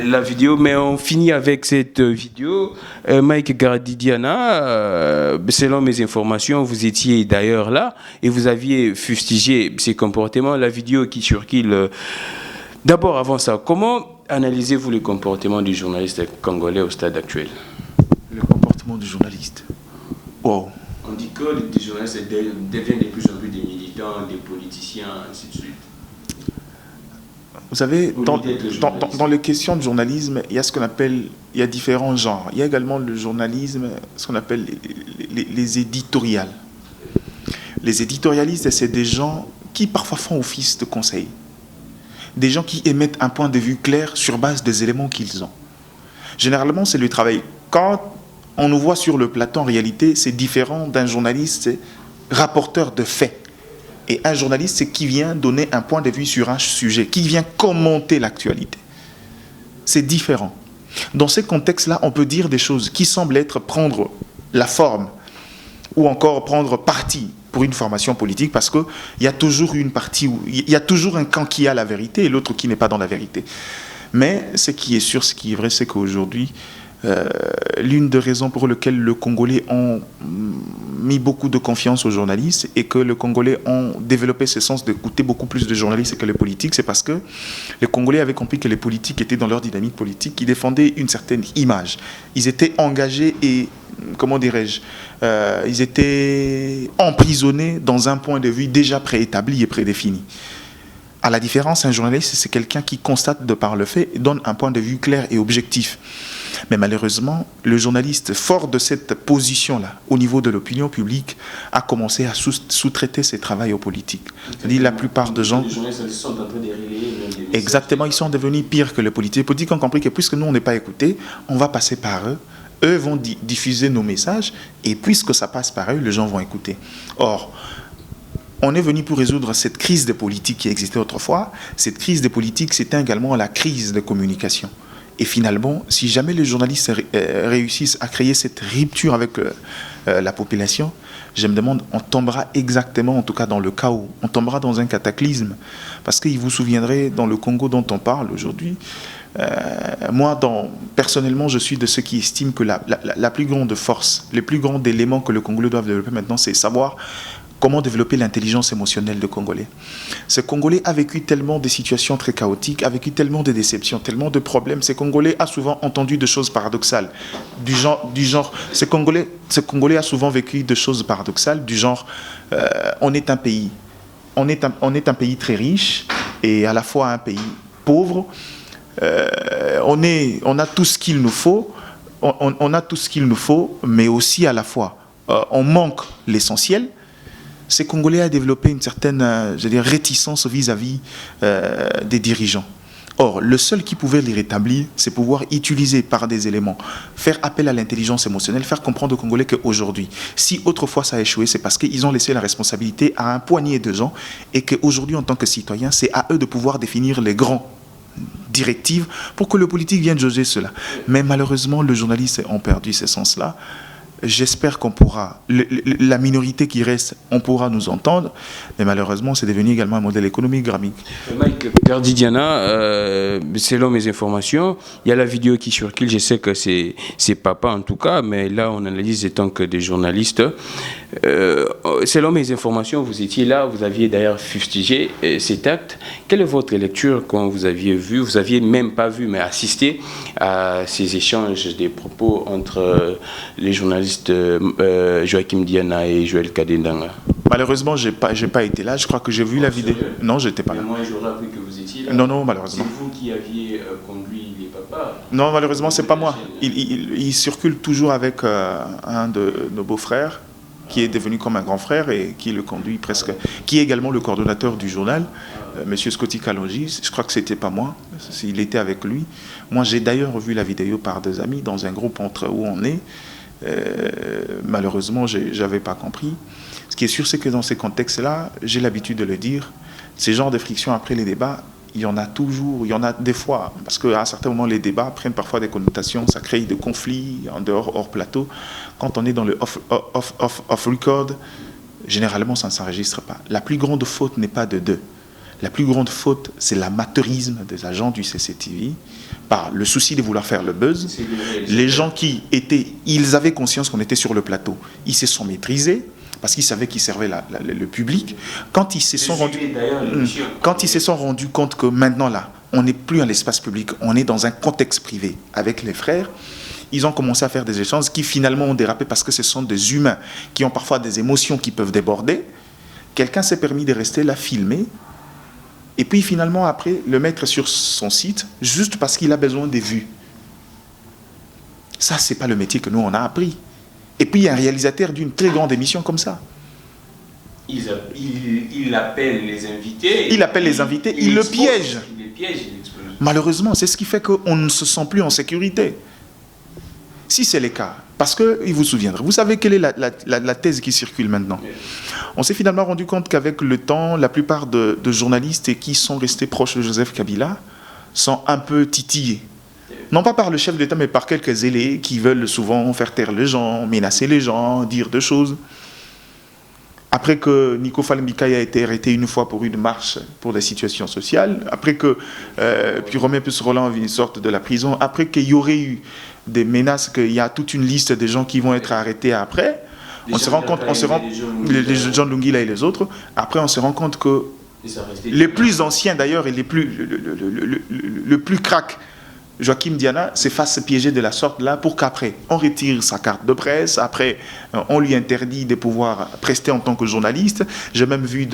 la vidéo, mais on finit avec cette vidéo. Mike Gardidiana, selon mes informations, vous étiez d'ailleurs là et vous aviez fustigé ces comportements. La vidéo qui circule. D'abord, avant ça, comment analysez-vous le comportement du journaliste congolais au stade actuel? Le comportement du journaliste. Wow. On dit que les journalistes deviennent de plus en plus des militants, des politiciens, ainsi de suite. Vous savez, dans les questions de journalisme, il y a ce qu'on appelle, il y a différents genres. Il y a également le journalisme, ce qu'on appelle les éditoriales. Les éditorialistes, c'est des gens qui parfois font office de conseil. Des gens qui émettent un point de vue clair sur base des éléments qu'ils ont. Généralement, c'est le travail. Quand on nous voit sur le plateau, en réalité, c'est différent d'un journaliste rapporteur de faits. Et un journaliste, c'est qui vient donner un point de vue sur un sujet, qui vient commenter l'actualité. C'est différent. Dans ces contextes-là, on peut dire des choses qui semblent être prendre la forme ou encore prendre parti pour une formation politique, parce qu'il y a toujours une partie, il y a toujours un camp qui a la vérité et l'autre qui n'est pas dans la vérité. Mais ce qui est sûr, ce qui est vrai, c'est qu'aujourd'hui, l'une des raisons pour lesquelles les Congolais ont mis beaucoup de confiance aux journalistes et que les Congolais ont développé ce sens d'écouter beaucoup plus de journalistes que les politiques, c'est parce que les Congolais avaient compris que les politiques étaient dans leur dynamique politique, ils défendaient une certaine image. Ils étaient engagés et, comment dirais-je, ils étaient emprisonnés dans un point de vue déjà préétabli et prédéfini. À la différence, un journaliste, c'est quelqu'un qui constate de par le fait et donne un point de vue clair et objectif. Mais malheureusement, le journaliste, fort de cette position-là, au niveau de l'opinion publique, a commencé à sous-traiter ses travaux aux politiques. C'est-à-dire la plupart de gens... Les journalistes sont en train de relayer... Exactement, ils sont devenus pires que les politiques. Les politiques ont compris que puisque nous, on n'est pas écoutés, on va passer par eux. Eux vont diffuser nos messages et puisque ça passe par eux, les gens vont écouter. Or, on est venu pour résoudre cette crise de politique qui existait autrefois. Cette crise de politique, c'était également la crise de communication. Et finalement, si jamais les journalistes réussissent à créer cette rupture avec la population, je me demande, on tombera exactement, en tout cas dans le chaos, on tombera dans un cataclysme. Parce qu'il vous souviendrez, dans le Congo dont on parle aujourd'hui, moi, personnellement, je suis de ceux qui estiment que la plus grande force, les plus grands éléments que le Congolais doivent développer maintenant, c'est savoir comment développer l'intelligence émotionnelle des Congolais. Ce Congolais a vécu tellement de situations très chaotiques, a vécu tellement de déceptions, tellement de problèmes. Ce Congolais a souvent entendu des choses paradoxales. Du genre ce Congolais a souvent vécu des choses paradoxales, du genre on est un pays très riche et à la fois un pays pauvre. On a tout ce qu'il nous faut, on a tout ce qu'il nous faut, mais aussi à la fois on manque l'essentiel. Ces Congolais a développé une certaine réticence vis-à-vis des dirigeants. Or, le seul qui pouvait les rétablir, c'est pouvoir utiliser par des éléments, faire appel à l'intelligence émotionnelle, faire comprendre aux Congolais qu'aujourd'hui, si autrefois ça a échoué, c'est parce qu'ils ont laissé la responsabilité à un poignet de gens et qu'aujourd'hui, en tant que citoyens, c'est à eux de pouvoir définir les grands directives pour que le politique vienne juger cela. Mais malheureusement, les journalistes ont perdu ce sens-là. J'espère qu'on pourra, la minorité qui reste, on pourra nous entendre, mais malheureusement, c'est devenu également un modèle économique gramique. Mike Gardidiana, selon mes informations, il y a la vidéo qui circule, je sais que c'est papa en tout cas, mais là, on analyse étant que des journalistes. Selon mes informations, vous étiez là, vous aviez d'ailleurs fustigé cet acte. Quelle est votre lecture quand vous aviez vu, vous aviez même pas vu, mais assisté à ces échanges des propos entre les journalistes Joachim Diana et Joël Kadendanga? Malheureusement, j'ai pas été là. Je crois que j'ai vu la vidéo. Non, j'étais pas là. Mais moi, j'aurais appris que vous étiez là. Non, malheureusement. C'est vous qui aviez conduit les papas. Non, malheureusement, c'est pas moi. Il circule toujours avec un de nos beaux-frères, qui est devenu comme un grand frère et qui le conduit presque, qui est également le coordonnateur du journal, Monsieur Scotty Kalonji. Je crois que c'était pas moi, il était avec lui. Moi, j'ai d'ailleurs vu la vidéo par des amis dans un groupe entre où on est. Malheureusement, j'avais pas compris. Ce qui est sûr, c'est que dans ces contextes-là, j'ai l'habitude de le dire, ces genres de frictions après les débats, il y en a toujours, il y en a des fois, parce qu'à certains moments, les débats prennent parfois des connotations, ça crée des conflits en dehors, hors plateau. Quand on est dans le off-record, généralement, ça ne s'enregistre pas. La plus grande faute n'est pas de deux. La plus grande faute, c'est l'amateurisme des agents du CCTV, par le souci de vouloir faire le buzz. Les gens qui étaient, ils avaient conscience qu'on était sur le plateau. Ils se sont maîtrisés parce qu'ils savaient qu'ils servaient le public. Quand ils se sont rendus compte que maintenant là, on n'est plus à l'espace public, on est dans un contexte privé avec les frères, ils ont commencé à faire des échanges qui finalement ont dérapé parce que ce sont des humains qui ont parfois des émotions qui peuvent déborder. Quelqu'un s'est permis de rester là, filmer, et puis finalement après le mettre sur son site juste parce qu'il a besoin des vues. Ça, c'est pas le métier que nous on a appris. Et puis il y a un réalisateur d'une très grande émission comme ça. Il appelle les invités. Il appelle les invités, il le piège. Il les piège, il expose. Malheureusement, c'est ce qui fait qu'on ne se sent plus en sécurité. Si c'est le cas, parce que, il vous souviendra, vous savez quelle est la thèse qui circule maintenant. On s'est finalement rendu compte qu'avec le temps, la plupart de journalistes qui sont restés proches de Joseph Kabila sont un peu titillés. Non pas par le chef d'État, mais par quelques zélés qui veulent souvent faire taire les gens, menacer les gens, dire des choses. Après que Nico Falembikaï a été arrêté une fois pour une marche pour des situations sociales, après que puis Romain Puce-Roland sorte de la prison, après qu'il y aurait eu des menaces, qu'il y a toute une liste de gens qui vont être arrêtés après, on se rend compte, les Jean Lungila et les autres, après on se rend compte que les plus anciens d'ailleurs et le plus crack, Joachim Diana se fasse piéger de la sorte là pour qu'après on retire sa carte de presse, après on lui interdit de pouvoir prester en tant que journaliste. J'ai même vu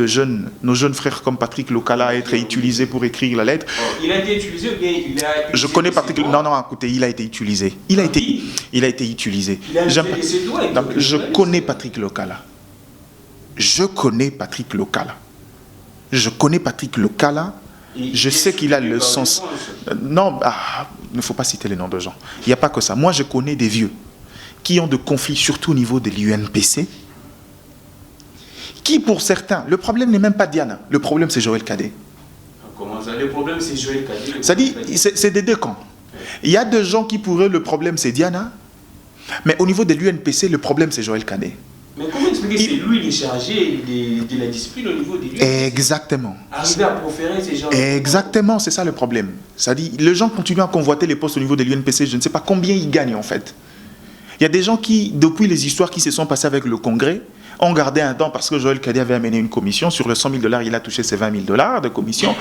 nos jeunes frères comme Patrick Lokala être utilisés pour écrire la lettre. Il a été utilisé ou bien il a été... Je connais Patrick... Non, écoutez, il a été utilisé. Il a été utilisé. Je connais Patrick Lokala. Je connais Patrick Lokala. Je sais qu'il a le sens. Non, il ne faut pas citer les noms de gens. Il n'y a pas que ça. Moi, je connais des vieux qui ont de conflits, surtout au niveau de l'UNPC, qui, pour certains, le problème n'est même pas Diana. Le problème, c'est Joël Cadet. Comment ça? Le problème, c'est Joël Cadet. C'est-à-dire, c'est des deux camps. Il y a des gens qui, pour eux, le problème, c'est Diana. Mais au niveau de l'UNPC, le problème, c'est Joël Cadet. Mais comment expliquer que c'est lui qui est chargé de la discipline au niveau des lieux? Exactement. Arriver à proférer ces gens. Exactement, c'est ça le problème. C'est-à-dire, les gens continuent à convoiter les postes au niveau de l'UNPC, je ne sais pas combien ils gagnent en fait. Il y a des gens qui, depuis les histoires qui se sont passées avec le Congrès, ont gardé un temps parce que Joël Cadet avait amené une commission. Sur le 100 000 $, il a touché ses 20 000 $ de commission.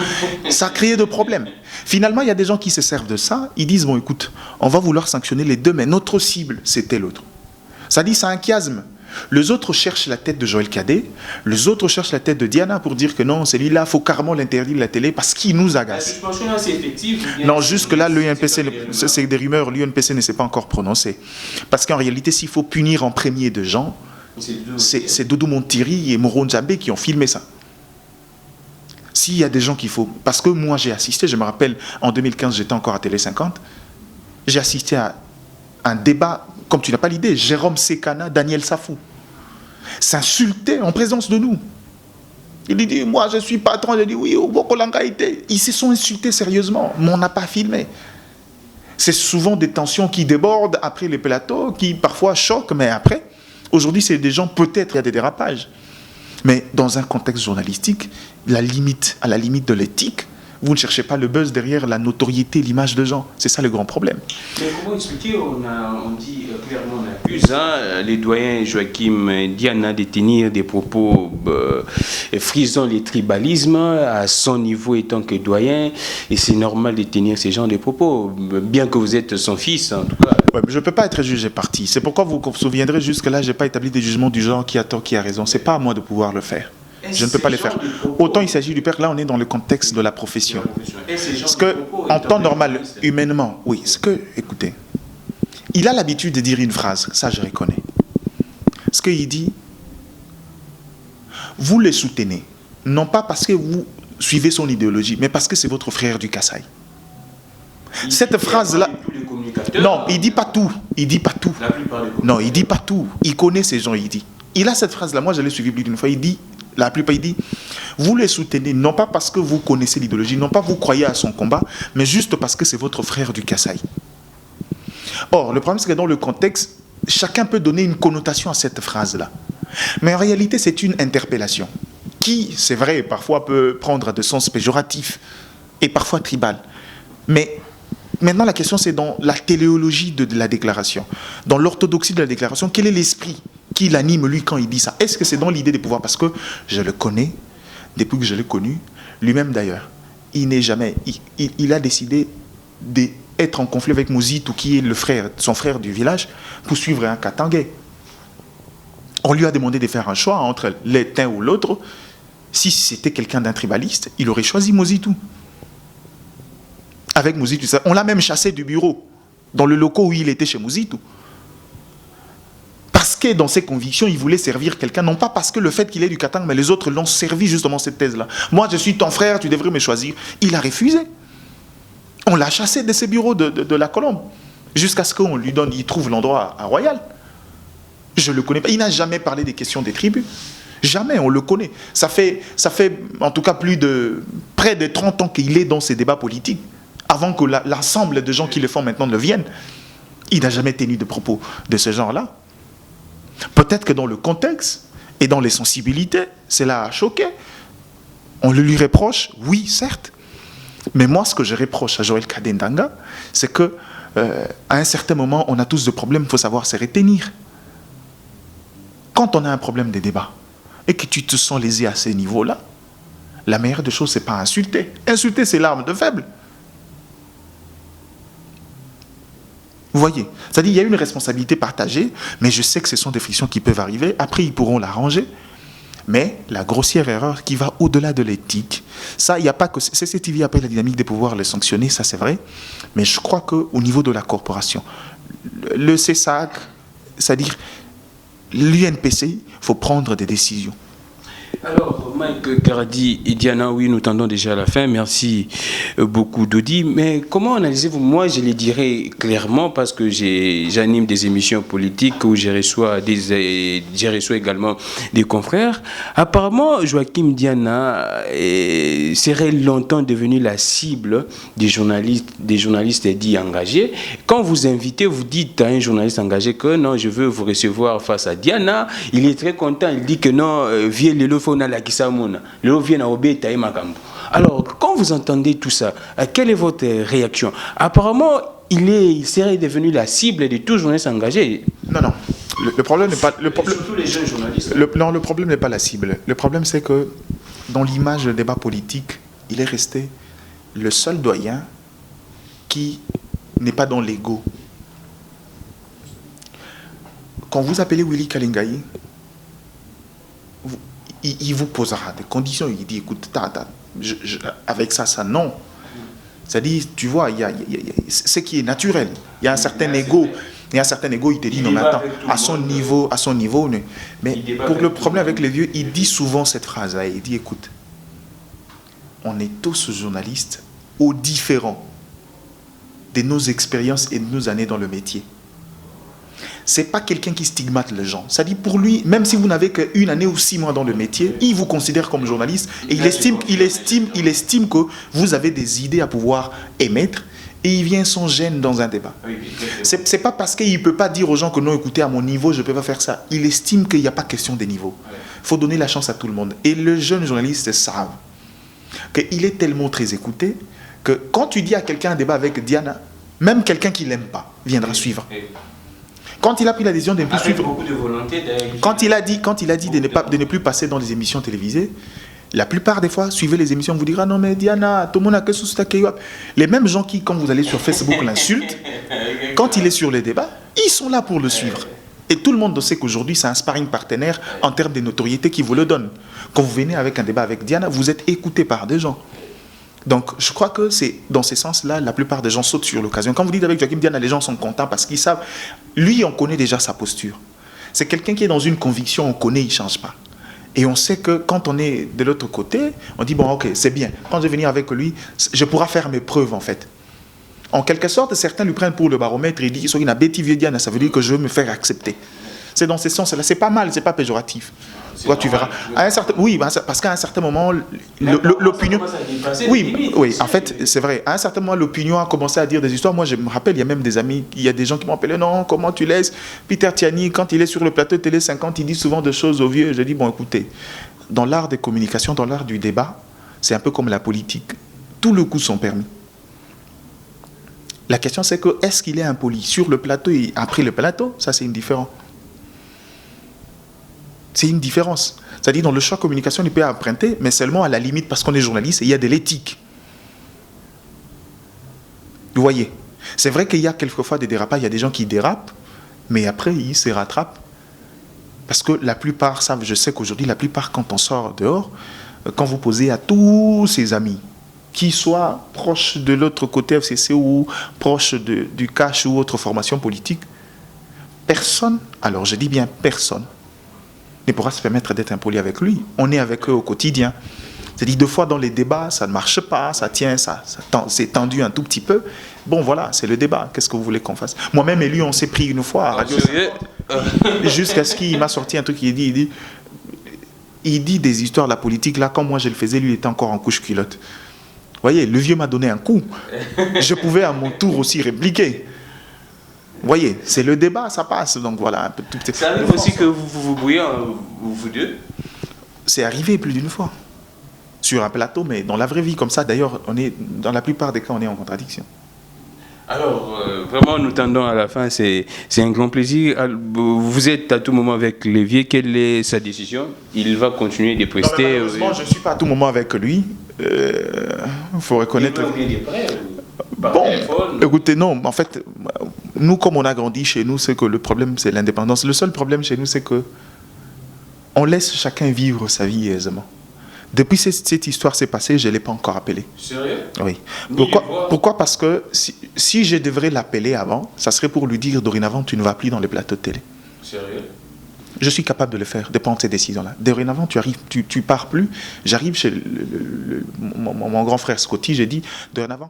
Ça a créé de problèmes. Finalement, il y a des gens qui se servent de ça. Ils disent, bon écoute, on va vouloir sanctionner les deux, mais notre cible, c'était l'autre. Ça dit, c'est un chiasme. Les autres cherchent la tête de Joël Cadet, les autres cherchent la tête de Diana pour dire que non, celui-là, il faut carrément l'interdire de la télé parce qu'il nous agace. La suspension là, c'est effectif? Non, jusque-là, l'UNPC, c'est des rumeurs, l'UNPC ne s'est pas encore prononcé. Parce qu'en réalité, s'il faut punir en premier de gens, c'est Doudou Montiri et Moro Nzambe qui ont filmé ça. S'il y a des gens qu'il faut... Parce que moi, j'ai assisté, je me rappelle, en 2015, j'étais encore à Télé 50, j'ai assisté à un débat... Comme tu n'as pas l'idée, Jérôme Sekana, Daniel Safou, s'insultaient en présence de nous. Il dit, moi je suis patron, je dis oui, Bokolanga était. Ils se sont insultés sérieusement, mais on n'a pas filmé. C'est souvent des tensions qui débordent après les plateaux, qui parfois choquent, mais après, aujourd'hui c'est des gens, peut-être il y a des dérapages. Mais dans un contexte journalistique, à la limite de l'éthique, vous ne cherchez pas le buzz derrière la notoriété, l'image de gens. C'est ça le grand problème. Mais comment expliquer, on dit clairement, on accuse les doyens Joachim Diana de tenir des propos frisant les tribalismes à son niveau étant que doyen, et c'est normal de tenir ces genres de propos, bien que vous êtes son fils en tout cas. Ouais, mais je ne peux pas être jugé parti. C'est pourquoi vous vous souviendrez jusque-là, je n'ai pas établi des jugements du genre qui a tort, qui a raison. Ce n'est pas à moi de pouvoir le faire. Je ne peux pas les faire. Autant il s'agit du père, là on est dans le contexte de la profession. Parce que, en temps normal, humainement, oui, écoutez, il a l'habitude de dire une phrase, ça je reconnais. Ce qu'il dit, vous les soutenez, non pas parce que vous suivez son idéologie, mais parce que c'est votre frère du Kasaï. Cette phrase-là, non, il dit pas tout, non, il dit pas tout, il connaît ces gens, il dit. Il a cette phrase-là, moi je l'ai suivi plus d'une fois, il dit, la plupart, il dit, vous les soutenez, non pas parce que vous connaissez l'idéologie, non pas vous croyez à son combat, mais juste parce que c'est votre frère du Kasaï. Or, le problème, c'est que dans le contexte, chacun peut donner une connotation à cette phrase-là. Mais en réalité, c'est une interpellation qui, c'est vrai, parfois peut prendre de sens péjoratif et parfois tribal. Mais maintenant, la question, c'est dans la téléologie de la déclaration, dans l'orthodoxie de la déclaration, quel est l'esprit qui l'anime, lui, quand il dit ça? Est-ce que c'est dans l'idée de pouvoir? Parce que je le connais, depuis que je l'ai connu, lui-même d'ailleurs, il n'est jamais... Il a décidé d'être en conflit avec Mozitou, qui est son frère du village, pour suivre un Katangais. On lui a demandé de faire un choix entre l'un ou l'autre. Si c'était quelqu'un d'un tribaliste, il aurait choisi Mozitou. Avec Mozitou, on l'a même chassé du bureau, dans le local où il était chez Mozitou. Parce que dans ses convictions, il voulait servir quelqu'un, non pas parce que le fait qu'il est du Katang, mais les autres l'ont servi justement cette thèse-là. Moi, je suis ton frère, tu devrais me choisir. Il a refusé. On l'a chassé de ses bureaux de la Colombe, jusqu'à ce qu'on lui donne, il trouve l'endroit à Royal. Je le connais pas. Il n'a jamais parlé des questions des tribus. Jamais, on le connaît. Ça fait en tout cas près de 30 ans qu'il est dans ces débats politiques, avant que l'ensemble de gens qui le font maintenant le viennent. Il n'a jamais tenu de propos de ce genre-là. Peut-être que dans le contexte et dans les sensibilités, cela a choqué. On le lui reproche, oui, certes. Mais moi, ce que je reproche à Joël Kadendanga, c'est que à un certain moment, on a tous des problèmes, il faut savoir se retenir. Quand on a un problème de débat et que tu te sens lésé à ce niveau-là, la meilleure des choses, ce n'est pas insulter. Insulter, c'est l'arme de faible. Vous voyez, c'est-à-dire qu'il y a une responsabilité partagée, mais je sais que ce sont des frictions qui peuvent arriver. Après, ils pourront l'arranger. Mais la grossière erreur qui va au-delà de l'éthique, ça, il n'y a pas que... CCTV appelle la dynamique des pouvoirs les sanctionner, ça c'est vrai. Mais je crois qu'au niveau de la corporation, le CESAC, c'est-à-dire l'UNPC, il faut prendre des décisions. Alors, Mike Karadi et Diana, oui, nous tendons déjà à la fin. Merci beaucoup, Dodi. Mais comment analysez-vous? Moi, je le dirais clairement parce que j'anime des émissions politiques où je reçois également des confrères. Apparemment, Joachim Diana serait longtemps devenu la cible des journalistes dits engagés. Quand vous invitez, vous dites à un journaliste engagé que non, je veux vous recevoir face à Diana. Il est très content. Il dit que non, viens le alors, quand vous entendez tout ça, quelle est votre réaction? Apparemment, il serait devenu la cible de tous journalistes engagés. Non. Le problème n'est pas... Surtout les jeunes journalistes. Non, le problème n'est pas la cible. Le problème, c'est que dans l'image de débat politique, il est resté le seul doyen qui n'est pas dans l'ego. Quand vous appelez Willy Kalingayi, il vous posera des conditions. Il dit, écoute, avec ça, non. C'est-à-dire, tu vois, il y a ce qui est naturel. Il y a un certain ego. Il y a un certain ego, il te dit, non, mais attends, à son niveau. Mais pour le problème avec les vieux, il dit souvent cette phrase-là. Il dit, écoute, on est tous journalistes aux différents de nos expériences et de nos années dans le métier. Ce n'est pas quelqu'un qui stigmate les gens. C'est-à-dire pour lui, même si vous n'avez qu'une année ou 6 mois dans le métier, il vous considère comme journaliste et il estime que vous avez des idées à pouvoir émettre et il vient sans gêne dans un débat. Ce n'est pas parce qu'il ne peut pas dire aux gens que non, écoutez, à mon niveau, je ne peux pas faire ça. Il estime qu'il n'y a pas question de niveau. Il faut donner la chance à tout le monde. Et les jeunes journalistes savent qu'il est tellement très écouté que quand tu dis à quelqu'un un débat avec Diana, même quelqu'un qui ne l'aime pas viendra suivre. Quand il a pris la décision de ne plus suivre, beaucoup de volonté quand il a dit de ne plus passer dans les émissions télévisées, la plupart des fois, suivez les émissions, on vous dira non mais Diana, tout le monde a que sous ta. Les mêmes gens qui, quand vous allez sur Facebook, l'insultent, quand il est sur les débats, ils sont là pour le suivre. Et tout le monde sait qu'aujourd'hui, c'est un sparring partenaire en termes de notoriété qui vous le donne. Quand vous venez avec un débat avec Diana, vous êtes écouté par des gens. Donc, je crois que c'est dans ce sens-là, la plupart des gens sautent sur l'occasion. Quand vous dites avec Joachim Diana, les gens sont contents parce qu'ils savent. Lui, on connaît déjà sa posture. C'est quelqu'un qui est dans une conviction, on connaît, il ne change pas. Et on sait que quand on est de l'autre côté, on dit, bon, ok, c'est bien. Quand je vais venir avec lui, je pourrai faire mes preuves, en fait. En quelque sorte, certains lui prennent pour le baromètre et disent, il a bêti vieux Diana, ça veut dire que je veux me faire accepter. C'est dans ce sens-là. C'est pas mal, c'est pas péjoratif. Quoi, tu verras. Oui, parce qu'à un certain moment, l'opinion... Oui, en fait, c'est vrai. À un certain moment, l'opinion a commencé à dire des histoires. Moi, je me rappelle, il y a même des amis, il y a des gens qui m'ont appelé, non, comment tu laisses Peter Tiani, quand il est sur le plateau Télé 50, il dit souvent des choses aux vieux. Je dis, bon, écoutez, dans l'art des communications, dans l'art du débat, c'est un peu comme la politique. Tous les coups sont permis. La question, c'est que est-ce qu'il est impoli sur le plateau et après le plateau? Ça, c'est une différence. C'est une différence. C'est-à-dire, dans le champ de communication, il peut emprunter, mais seulement à la limite, parce qu'on est journaliste et il y a de l'éthique. Vous voyez? C'est vrai qu'il y a quelquefois des dérapages, il y a des gens qui dérapent, mais après, ils se rattrapent. Parce que la plupart savent, je sais qu'aujourd'hui, la plupart, quand on sort dehors, quand vous posez à tous ses amis, qu'ils soient proches de l'autre côté FCC ou proches du cash ou autre formation politique, personne, alors je dis bien personne, ne pourra se permettre d'être impoli avec lui. On est avec eux au quotidien. C'est-à-dire, deux fois dans les débats, ça ne marche pas, ça tient, c'est tendu un tout petit peu. Bon, voilà, c'est le débat. Qu'est-ce que vous voulez qu'on fasse? Moi-même et lui, on s'est pris une fois à Radio jusqu'à ce qu'il m'a sorti un truc, il dit des histoires de la politique, là, comme moi je le faisais, lui il était encore en couche culotte. Vous voyez, le vieux m'a donné un coup. Je pouvais à mon tour aussi répliquer. Vous voyez, c'est le débat, ça passe. Donc voilà, un peu tout. Ça arrive aussi que vous brouillez, vous deux? C'est arrivé plus d'une fois. Sur un plateau, mais dans la vraie vie, comme ça, d'ailleurs, dans la plupart des cas, on est en contradiction. Alors, vraiment, nous tendons à la fin, c'est un grand plaisir. Vous êtes à tout moment avec Lévier, quelle est sa décision? Il va continuer de prester? Non, malheureusement, je ne suis pas à tout moment avec lui. Il faut reconnaître... Bon, écoutez, non, en fait, nous, comme on a grandi chez nous, c'est que le problème, c'est l'indépendance. Le seul problème chez nous, c'est que on laisse chacun vivre sa vie aisément. Depuis cette histoire s'est passée, je ne l'ai pas encore appelé. Sérieux? Oui. Pourquoi? Parce que si je devrais l'appeler avant, ça serait pour lui dire dorénavant, tu ne vas plus dans les plateaux de télé. Sérieux? Je suis capable de le faire, de prendre ces décisions-là. Dorénavant, tu pars plus. J'arrive chez mon grand frère Scotty, j'ai dit, dorénavant...